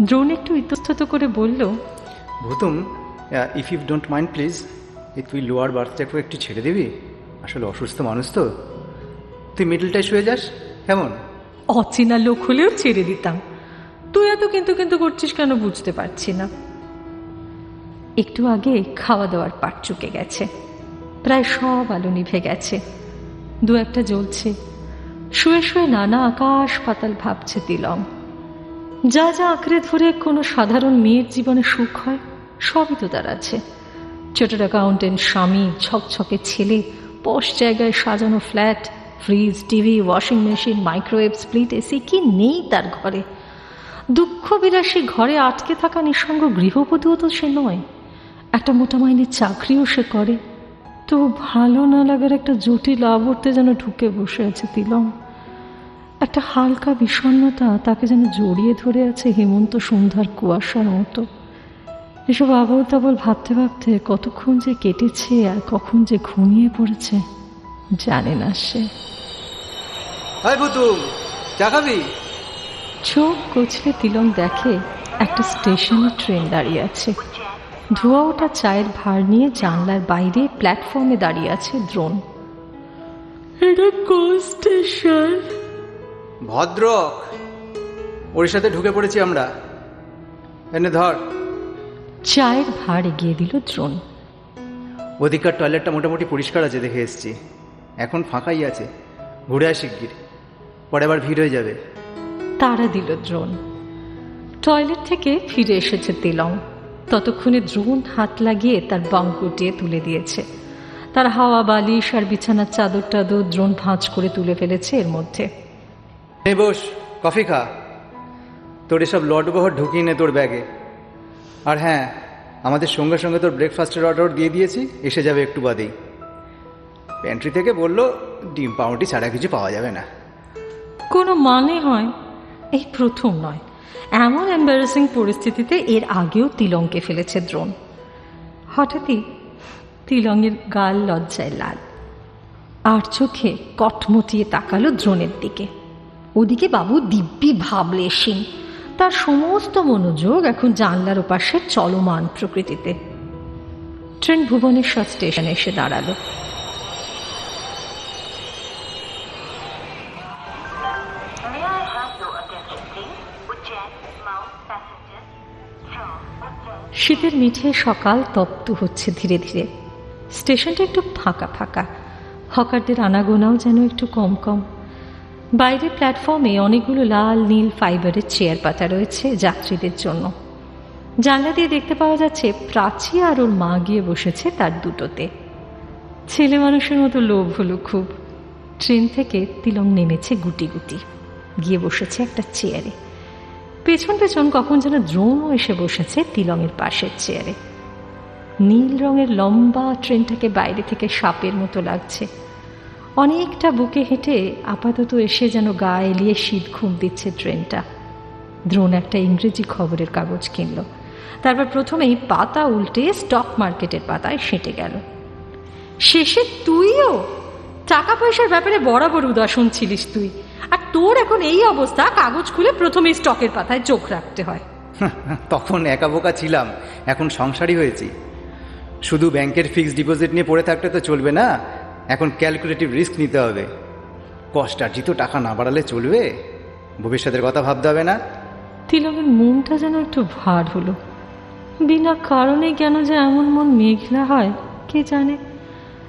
দ্রোণ একটু ইতস্তত করে বলল, Bhutum, if you don't mind please, তুই লোয়ার বার্থটা একটু ছেড়ে দিবি? আসলে অসুস্থ মানুষ তো, তুই মিডলটায় শুয়ে যাস কেমন? অচেনা লোক হলেও ছেড়ে দিতাম। তুই এত কিন্তু কিন্তু করছিস কেন বুঝতে পারছি না। একটু আগে খাওয়া দাওয়ার পাট চুকে গেছে। প্রায় সব আলো নিভে গেছে, 2-1 জ্বলছে। শুয়ে শুয়ে নানা আকাশ পাতাল ভাবছে তিলং। যা যা আঁকড়ে ধরে কোনো সাধারণ মেয়ের জীবনে সুখ হয় সবই তো তার আছে। চার্টার্ড অ্যাকাউন্টেন্ট স্বামী, ছকছকে ছেলে, পশ জায়গায় সাজানো flat, fridge, TV, washing machine, microwave, split AC, কি নেই তার ঘরে? দুঃখ বিলাসী ঘরে আটকে থাকা নিঃসঙ্গ গৃহবধূও তো সে নয়। একটা মোটা মাইনের চাকরিও সে করে। তো ভালো না লাগার একটা জটিল আবর্তে যেন ঢুকে বসে আছে তিলং। একটা হালকা বিষণ্ণতা তাকে যেন জড়িয়ে ধরে আছে হেমন্ত সন্ধ্যার কুয়াশার মতো। এসব আবল তাবল ভাবতে ভাবতে কতক্ষণ যে কেটেছে আর কখন যে ঘুমিয়ে পড়েছে জানে না সে। হাই পুতুল, চা খাবি? চোখ কচলে তিলক দেখে একটা স্টেশনে ট্রেন দাঁড়িয়ে আছে। ধোয়া ওঠা চায়ের ভার নিয়ে জানলার বাইরে প্ল্যাটফর্মে দাঁড়িয়ে আছে দ্রোণ। এটা কোন স্টেশন? ভদ্রক, ওর সাথে ঢুকে পড়েছি আমরা। এনে ধর। চায়ের ভার এগিয়ে দিল দ্রোণ। ওদিককার টয়লেটটা মোটামুটি পরিষ্কার আছে, দেখে এসছি। এখন ফাঁকাই আছে, ঘুরে আসি গিয়ে, পরে আবার ভিড় হয়ে যাবে। তাড়া দিল দ্রোণ। টয়লেট থেকে ফিরে এসেছে তিলক। ততক্ষণে দ্রোণ হাত লাগিয়ে তার বাঙ্ক গুটিয়ে তুলে দিয়েছে। তার হাওয়া বালিশ আর বিছানার চাদর টাদর দ্রোণ ভাঁজ করে তুলে ফেলেছে এর মধ্যে। এই বস, কফি খা। তোর এসব লটবহর ঢুকিয়ে নে তোর ব্যাগে। আর হ্যাঁ, আমাদের সঙ্গে সঙ্গে তোর ব্রেকফাস্টের অর্ডার দিয়ে দিয়েছি, এসে যাবে একটু বাদেই। প্যান্ট্রি থেকে বললো ডিম পাউরুটি ছাড়া কিছু পাওয়া যাবে না। কোনো মানে হয়? এই প্রথম নয়, এমন এম্বারেসিং পরিস্থিতিতে এর আগেও তিলককে ফেলেছে দ্রোণ। হঠাৎই তিলকের গাল লজ্জায় লাল, আর চোখে কটমটিয়ে তাকালো দ্রোণের দিকে। ওদিকে বাবু দিব্যি ভাবলেশীন। তার সমস্ত মনোযোগ এখন জানলার ওপাশে চলমান প্রকৃতিতে। ট্রেন ভুবনেশ্বর স্টেশনে এসে দাঁড়ালো। শীতের মিঠে সকাল তপ্ত হচ্ছে ধীরে ধীরে। স্টেশনটা একটু ফাঁকা ফাঁকা, হকারদের আনাগোনাও যেন একটু কম কম। বাইরে প্ল্যাটফর্মে অনেকগুলো লাল নীল ফাইবারের চেয়ার পাতা রয়েছে যাত্রীদের জন্য। জানলা দিয়ে দেখতে পাওয়া যাচ্ছে প্রাচী আর ওর মা গিয়ে বসেছে তার দুটোতে। ছেলে মানুষের মতো লোভ হলো খুব। ট্রেন থেকে তিলক নেমেছে গুটি গুটি, গিয়ে বসেছে একটা চেয়ারে। পেছন পেছন কখন যেন দ্রোণও এসে বসেছে তিলকের পাশের চেয়ারে। নীল রঙের লম্বা ট্রেনটাকে বাইরে থেকে সাপের মতো লাগছে। অনেকটা বুকে হেঁটে আপাতত এসে যেন গা এলিয়ে শীত ঘুম দিচ্ছে ট্রেনটা। দ্রোণ একটা ইংরেজি খবরের কাগজ কিনল। তারপর প্রথমেই পাতা উল্টে স্টক মার্কেটের পাতায় সেঁটে গেল। শেষে তুইও টাকা পয়সার ব্যাপারে বরাবর উদাসীন ছিলিস তুই, আর তোর এখন এই অবস্থা, কাগজ খুলে প্রথমেই স্টকের পাতায় চোখ রাখতে হয়। তখন একা বোকা ছিলাম, এখন সংসারী হয়েছি। শুধু ব্যাংকের ফিক্সড ডিপোজিট নিয়ে পড়ে থাকতে তো চলবে না, এখন ক্যালকুলেটিভ রিস্ক নিতে হবে। কষ্টার্জিত টাকা না বাড়ালে চলবে? ভবিষ্যতের কথা ভাবতে হবে না? তিলকের মনটা যেন একটু ভার হলো। বিনা কারণে কেন যে এমন মন মেঘলা হয় কে জানে।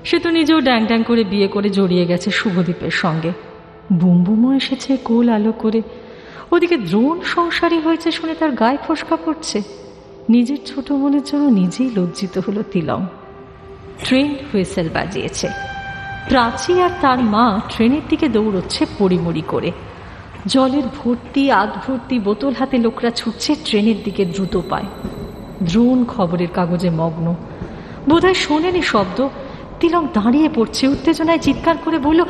সে তো নিজেও ড্যাং ড্যাং করে বিয়ে করে জড়িয়ে গেছে শুভদীপের সঙ্গে। বুমবুমও এসেছে কোল আলো করে। ওদিকে দ্রোণ সংসারী হয়েছে শুনে তার গায়ে ফসকা পড়ছে। নিজের ছোট মনের জন্য নিজেই লজ্জিত হলো তিলক। ট্রেন হুইসেল বাজিয়েছে। প্রাচী আর তার মা ট্রেনের দিকে দৌড়চ্ছে পড়িমড়ি করে। জলের ভর্তি আধ ভর্তি বোতল হাতে লোকরা ছুটছে ট্রেনের দিকে দ্রুত পায়। দ্রোণ খবরের কাগজে মগ্ন, বোধহয় শোনেনি শব্দ। তিলক দাঁড়িয়ে পড়ছে, উত্তেজনায় চিৎকার করে বলল,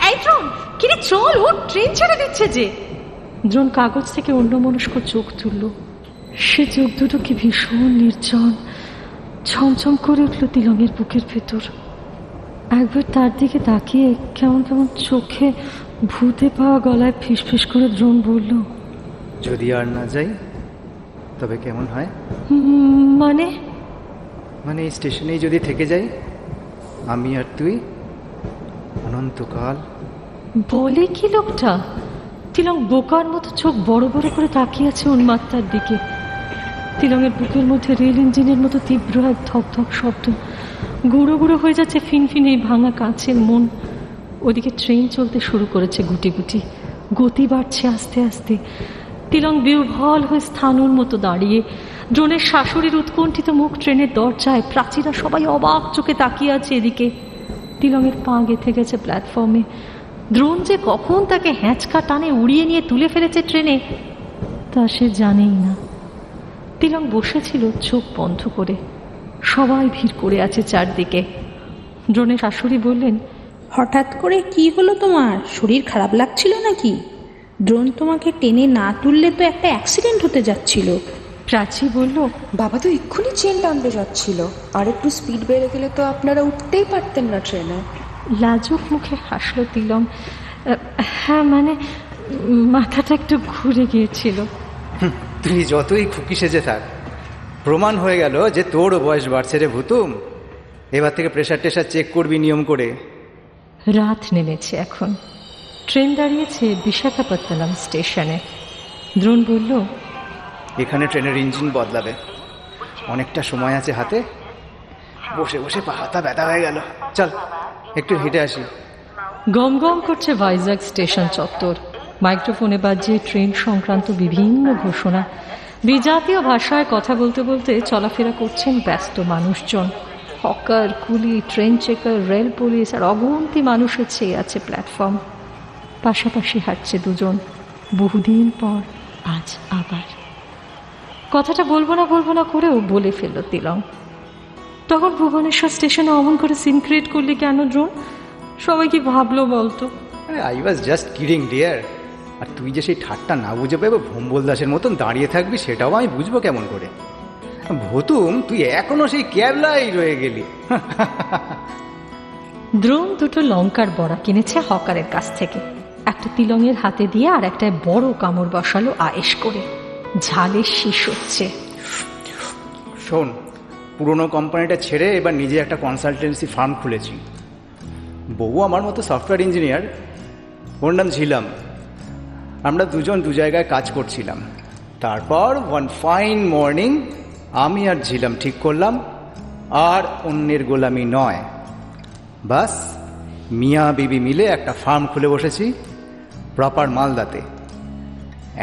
এই দ্রোণ, কিরে চল, ও ট্রেন ছেড়ে দিচ্ছে যে। দ্রোণ কাগজ থেকে অন্যমনস্ক চোখ তুলল। সে চোখ দুটো কি ভীষণ নির্জন, ছমছম করে উঠল তিলকের বুকের ভেতর। একবার তার দিকে তাকিয়ে কেমন কেমন চোখে ভূতে পাওয়া গলায় ফিসফিস করে দ্রোণ বলল, যদি আর না যাই তবে কেমন হয়? মানে এই স্টেশনেই যদি থেকে যাই, আমি আর তুই অনন্তকাল। বলে কি লোকটা? তিলক বোকার মতো চোখ বড় বড় করে তাকিয়ে আছে উন্মাত্তার দিকে। তিলকের বুকের মধ্যে রেল ইঞ্জিনের মতো তীব্র এক ধকধক শব্দ। গুঁড়ো গুঁড়ো হয়ে যাচ্ছে ফিনফিন এই ভাঙা কাঁচের মন। ওদিকে ট্রেন চলতে শুরু করেছে গুটি গুটি, গতি বাড়ছে আস্তে আস্তে। তিলক বিহ্বল হয়ে স্থানুর মতো দাঁড়িয়ে। দ্রোণের শাশুড়ির উৎকণ্ঠিত মুখ ট্রেনের দরজায়। প্রাচীরা সবাই অবাক চোখে তাকিয়ে আছে এদিকে। তিলকের পা গেঁথে গেছে প্ল্যাটফর্মে। দ্রোণ যে কখন তাকে হ্যাঁচকা টানে উড়িয়ে নিয়ে তুলে ফেলেছে ট্রেনে তা সে জানেই না। তিলক বসেছিল চোখ বন্ধ করে। সবাই ভিড় করে আছে চারদিকে। দ্রোণের শাশুড়ি বললেন, হঠাৎ করে কি হলো তোমার? শরীর খারাপ লাগছিল নাকি? দ্রোণ তোমাকে টেনে না তুললে তো একটা অ্যাক্সিডেন্ট হতে যাচ্ছিল। প্রাচী বলল, বাবা তো এক্ষুনি চেন টানতে যাচ্ছিল, আর একটু স্পিড বেড়ে গেলে তো আপনারা উঠতেই পারতেন না ট্রেনে। লাজুক মুখে হাসল তিলম। হ্যাঁ মানে মাথাটা একটু ঘুরে গিয়েছিল। তুই যতই খুকি সেজে থাক, প্রমাণ হয়ে গেল যে তোরও বয়স বাড়ছে রে ভুতুম। এবার থেকে প্রেশার টেশার চেক করবি নিয়ম করে। রাত নেমেছে এখন। ট্রেন দাঁড়িয়েছে বিশাখাপত্তনম স্টেশনে। দ্রোণ বলল, এখানে ট্রেনের ইঞ্জিন বদলাবে, অনেকটা সময় আছে হাতে। বসে বসে পা হাতা ব্যথা হয়ে গেল, চল একটু হেঁটে আসি। গম গম করছে ভাইজাগ স্টেশন চত্বর। মাইক্রোফোনে বাজছে ট্রেন সংক্রান্ত বিভিন্ন ঘোষণা। বিজাতীয় ভাষায় কথা বলতে বলতে চলাফেরা করছেন ব্যস্ত মানুষজন। হকার, কুলি, ট্রেন চেকার, রেল পুলিশ আর অগুন্তি মানুষের চেয়ে আছে প্ল্যাটফর্ম। পাশাপাশি হাঁটছে দুজন, বহুদিন পর আজ আবার। কথাটা বলবো না করেও বলে ফেলল তিলক। তখন ভুবনেশ্বর স্টেশনে অমন করে সিন ক্রিয়েট করলি কেন দ্রোণ? সবাই কি ভাবলো বলতো? I was just kidding dear. আর তুই যে সেই ঠাট্টা না বুঝে পেবে ভম্বল দাসের মতন দাঁড়িয়ে থাকবি, সেটাও আমি বুঝবো কেমন করে? ভতুম, তুই এখনো সেই ক্যাবলাই রয়ে গেলি। দ্রোণ দুটো লঙ্কার বড়া কিনেছে হকারের কাছ থেকে। একটা তিলঙের হাতে দিয়ে আর একটা বড় কামড় বসালো আয়েশ করে। ঝালের শীষ হচ্ছে। শোন, পুরোনো কোম্পানিটা ছেড়ে এবার নিজে একটা কনসালটেন্সি ফার্ম খুলেছি। বউ আমার মতো সফটওয়্যার ইঞ্জিনিয়ার, ওর নাম ঝিলাম। আমরা দুজন দু জায়গায় কাজ করছিলাম। তারপর ওয়ান ফাইন মর্নিং আমি আর ঝিলাম ঠিক করলাম আর অন্যের গোলামি নয়। বাস মিয়া বিবি মিলে একটা ফার্ম খুলে বসেছি প্রপার মালদাতে।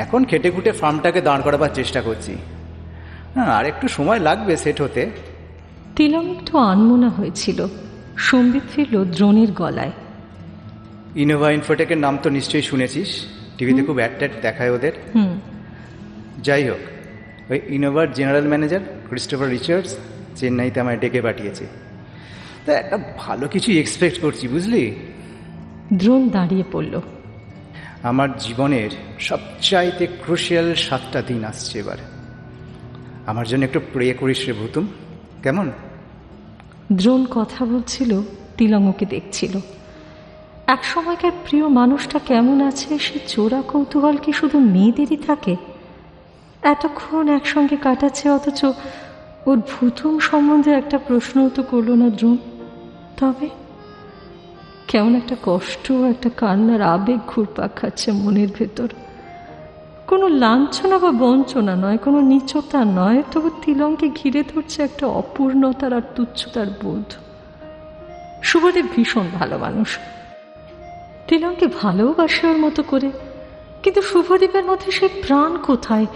এখন খেটে খুটে ফার্মটাকে দাঁড় করাবার চেষ্টা করছি। হ্যাঁ, আর একটু সময় লাগবে সেট হতে। তিলক একটু আনমনা হয়েছিল। সম্বিত ফিরল দ্রোণের গলায়। ইনোভা ইনফোটেকের নাম তো নিশ্চয়ই শুনেছিস, টিভিতে খুব অ্যাড দেখায় ওদের। যাই হোক, ওই Innova general manager Christopher Richards চেন্নাইতে আমায় ডেকে পাঠিয়েছে। তা একটা ভালো কিছু এক্সপেক্ট করছি, বুঝলি? দ্রোণ দাঁড়িয়ে পড়ল। আমার জীবনের সবচাইতে ক্রুশিয়াল 7টা দিন আসছে এবার। আমার জন্য একটু প্রে করিস রে ভুতুম, কেমন? দ্রোণ কথা বলছিল, তিলঙ্গকে দেখছিল। এক সময়কার প্রিয় মানুষটা কেমন আছে সে চোরা কৌতূহল কি শুধু মেয়েদেরই থাকে? এতক্ষণ একসঙ্গে কাটাচ্ছে, অথচ ওর ভুতুম সম্বন্ধে একটা প্রশ্নও তো করল না দ্রোণ। তবে কেমন একটা কষ্ট, একটা কান্নার আবেগ ঘুরপাক খাচ্ছে মনের ভেতর। কোনো লাঞ্ছনা বা বঞ্চনা নয়, কোনো নীচতা নয়, তবু তিলঙ্গকে ঘিরে ধরছে একটা অপূর্ণতার আর তুচ্ছতার বোধ। শুভদেব ভীষণ ভালো মানুষ, তিলঙ্গকে ভালোবাসে ওর মতো করে, কিন্তু শুভদীপের মধ্যে সেই প্রাণ কোথায়?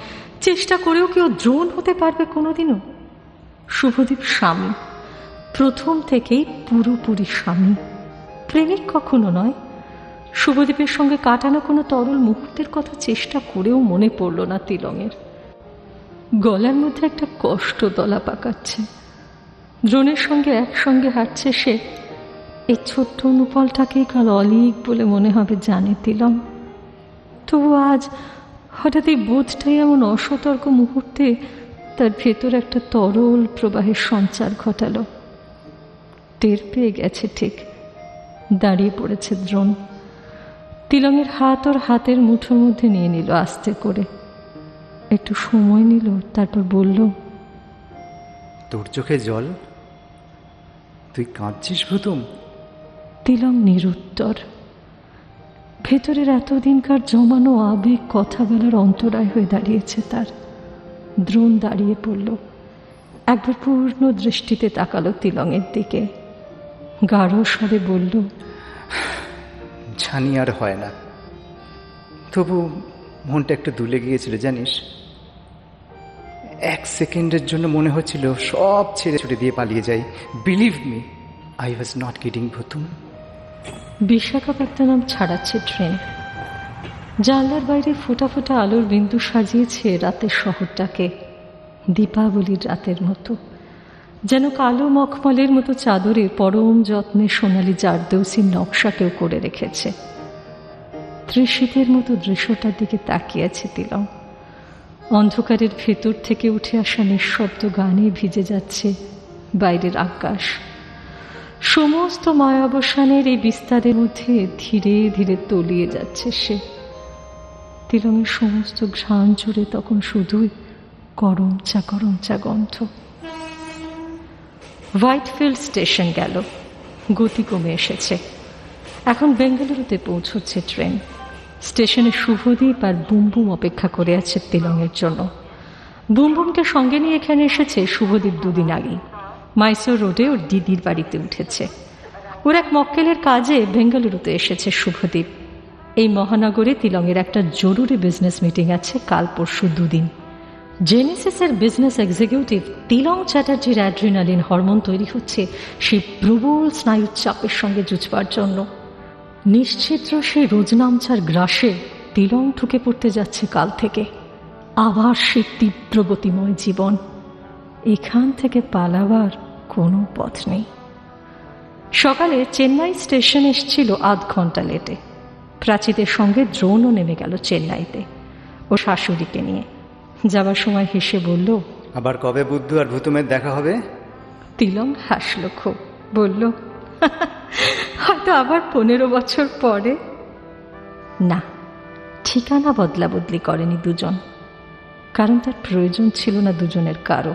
চেষ্টা করেও কেউ দ্রোণ হতে পারবে কোনোদিনও? শুভদীপ স্বামী, প্রথম থেকেই পুরোপুরি স্বামী, প্রেমিক কখনো নয়। শুভদীপের সঙ্গে কাটানো কোনো তরল মুহূর্তের কথা চেষ্টা করেও মনে পড়ল না তিলঙ্গের। গলার মধ্যে একটা কষ্ট দলা পাকাচ্ছে। দ্রোণের সঙ্গে একসঙ্গে হাঁটছে সে। এই ছোট্ট অনুপলটাকেই কাল অলিক বলে মনে হবে জানে তিলং। তবু আজ হঠাৎ এই বোধটাই এমন অসতর্ক মুহূর্তে তার ভেতর একটা তরল প্রবাহের সঞ্চার ঘটালো। টের পেয়ে গেছে ঠিক। দাঁড়িয়ে পড়েছে দ্রোণ। তিলঙ্গের হাত ওর হাতের মুঠোর মধ্যে নিয়ে নিল আস্তে করে। একটু সময় নিল, তারপর বলল, তোর চোখে জল? তুই কাঁদছিস ভুতুম? তিলং নিরুত্তর। ভেতরের এতদিনকার জমানো আবেগ কথা বলার অন্তরায় হয়ে দাঁড়িয়েছে তার। দ্রোণ দাঁড়িয়ে পড়ল, একবার পূর্ণ দৃষ্টিতে তাকালো তিলঙ্গের দিকে, গাঢ় স্বরে বলল, জানি আর হয় না, তবু মনটা একটু দুলে গিয়েছিল জানিস। 1 সেকেন্ডের জন্য মনে হচ্ছিল সব ছেড়ে ছুটে দিয়ে পালিয়ে যাই। Believe me, I was not kidding Bhutum. Visakhapatnam ছাড়াচ্ছে ট্রেন। জানলার বাইরে ফোটা ফোটা আলোর বিন্দু সাজিয়েছে রাতের শহরটাকে, দীপাবলির রাতের মতো। যেন কালো মখমলের মতো চাদরে পরম যত্নে সোনালি জারদৌসির নকশা কেউ করে রেখেছে। ত্রিশীতের মতো দৃশ্যটার দিকে তাকিয়ে আছে তিলক। অন্ধকারের ভেতর থেকে উঠে আসা নিঃশব্দ গানে ভিজে যাচ্ছে বাইরের আকাশ। সমস্ত মায়াবসানের এই বিস্তারের মধ্যে ধীরে ধীরে তলিয়ে যাচ্ছে সে। তিলমের সমস্ত ঘ্রাণ জুড়ে তখন শুধুই করমচা করমচা গন্ধ। হোয়াইটফিল্ড স্টেশন গেল, গতি কমে এসেছে। এখন বেঙ্গালুরুতে পৌঁছচ্ছে ট্রেন। স্টেশনে শুভদীপ আর বুমবুম অপেক্ষা করে আছে তিলমের জন্য। বুমবুমকে সঙ্গে নিয়ে এখানে এসেছে শুভদীপ দুদিন আগেই। মাইসোর রোডে ওর দিদির বাড়িতে উঠেছে। ওর এক মক্কেলের কাজে বেঙ্গালুরুতে এসেছে শুভদীপ। এই মহানগরে তিলংয়ের একটা জরুরি বিজনেস মিটিং আছে কাল পরশু দুদিন। জেনেসিসের বিজনেস এক্সিকিউটিভ তিলং চ্যাটার্জির অ্যাড্রিনালিন হরমোন তৈরি হচ্ছে সেই প্রবল স্নায়ুর চাপের সঙ্গে যুঝবার জন্য। নিশ্চিত্র সেই রোজনামচার গ্রাসে তিলং ঢুকে পড়তে যাচ্ছে কাল থেকে। আবার সে তীব্র গতিময় জীবন। এখান থেকে পালাবার কোনো পথ নেই। সকালে চেন্নাই স্টেশন এসেছিল আধ ঘন্টা লেটে। প্রাচীদের সঙ্গে দ্রোণও নেমে গেল চেন্নাইতে ও শাশুড়িকে নিয়ে। যাবার সময় হেসে বলল, আবার কবে বুদ্ধু আর ভূতুমের দেখা হবে? তিলং হাসল খুব, বলল, হয়তো আবার 15 বছর পরে। না, ঠিকানা বদলা বদলি করেনি দুজন, কারণ তার প্রয়োজন ছিল না দুজনের কারো।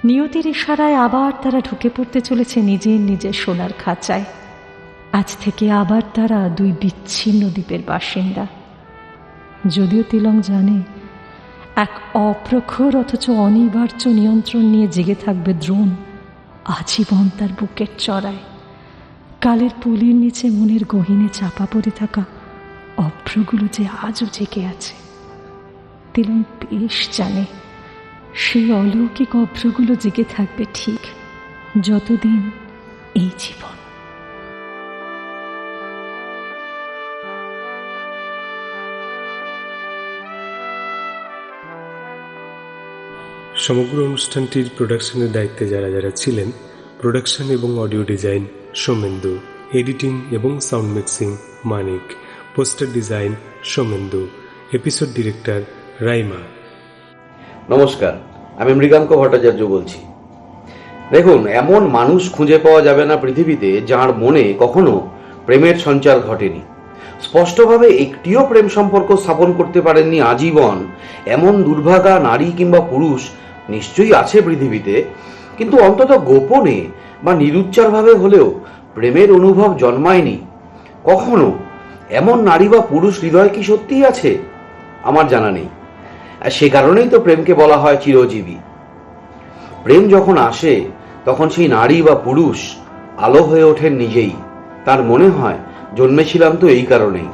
নিয়তির ইশারায় আবার তারা ঢুকে পড়তে চলেছে নিজের নিজের সোনার খাঁচায়। আজ থেকে আবার তারা দুই বিচ্ছিন্ন দ্বীপের বাসিন্দা। যদিও তিলং জানে এক অপ্রখর অথচ অনিবার্য নিয়ন্ত্রণ নিয়ে জেগে থাকবে দ্রোণ আজীবন তার বুকের চড়ায়। কালের পুলির নিচে মনের গহীনে চাপা পড়ে থাকা অভ্রগুলো যে আজও জেগে আছে। তিলং বেশ জানে সেই অলৌকিক অভ্রগুলো জেগে থাকবে ঠিক যতদিন এই জীবন। সমগ্র অনুষ্ঠানটির প্রোডাকশনের দায়িত্বে যারা যারা ছিলেন, প্রোডাকশন এবং অডিও ডিজাইন সোমেন্দু, এডিটিং এবং sound mixing Manik, poster design Somendu, episode director Raima. নমস্কার, আমি মৃগাঙ্ক ভট্টাচার্য বলছি। দেখুন, এমন মানুষ খুঁজে পাওয়া যাবে না পৃথিবীতে যার মনে কখনো প্রেমের সঞ্চার ঘটেনি। স্পষ্টভাবে একটিও প্রেম সম্পর্ক স্থাপন করতে পারেননি আজীবন এমন দুর্ভাগা নারী কিংবা পুরুষ নিশ্চয়ই আছে পৃথিবীতে, কিন্তু অন্তত গোপনে বা নিরুচ্চারভাবে হলেও প্রেমের অনুভব জন্মায়নি কখনো। এমন নারী বা পুরুষ হৃদয় কি সত্যিই আছে? আমার জানা নেই। আর সে কারণেই তো প্রেমকে বলা হয় চিরজীবী। প্রেম যখন আসে তখন সেই নারী বা পুরুষ আলো হয়ে ওঠেন নিজেই। তার মনে হয় জন্মেছিলাম তো এই কারণেই।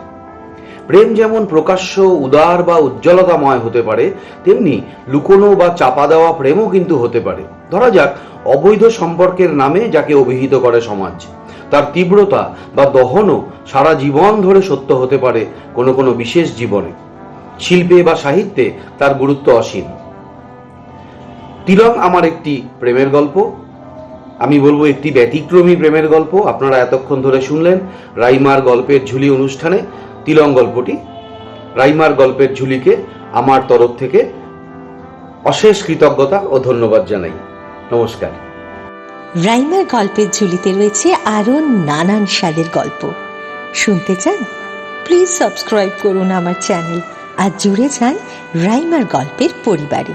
প্রেম যেমন প্রকাশ্য, উদার বা উজ্জ্বলতাময় হতে পারে, তেমনি লুকোনো বা চাপা দেওয়া প্রেমও কিন্তু হতে পারে। ধরা যাক অবৈধ সম্পর্কের নামে যাকে অভিহিত করে সমাজ, তার তীব্রতা বা দহনও সারা জীবন ধরে সত্য হতে পারে কোনো কোনো বিশেষ জীবনে। শিল্পে বা সাহিত্যে তার গুরুত্ব অসীম। তিলং আমার একটি প্রেমের গল্প, আমি বলবো একটি ব্যতিক্রমী প্রেমের গল্প। আপনারা এতক্ষণ ধরে শুনলেন রাইমার গল্পের ঝুলি অনুষ্ঠানে তিলং গল্পটি। রাইমার গল্পের ঝুলিকে আমার তরফ থেকে অশেষ কৃতজ্ঞতা ও ধন্যবাদ জানাই। নমস্কার। রাইমার গল্পের ঝুলিতে রয়েছে আরো নানান স্বাদের গল্প। শুনতে চান? প্লিজ সাবস্ক্রাইব করুন আমার চ্যানেল আর জুড়ে যান রাইমার গল্পের পরিবারে।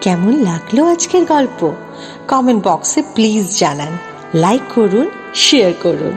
কেমন লাগলো আজকের গল্প? কমেন্ট বক্সে প্লিজ জানান, লাইক করুন, শেয়ার করুন।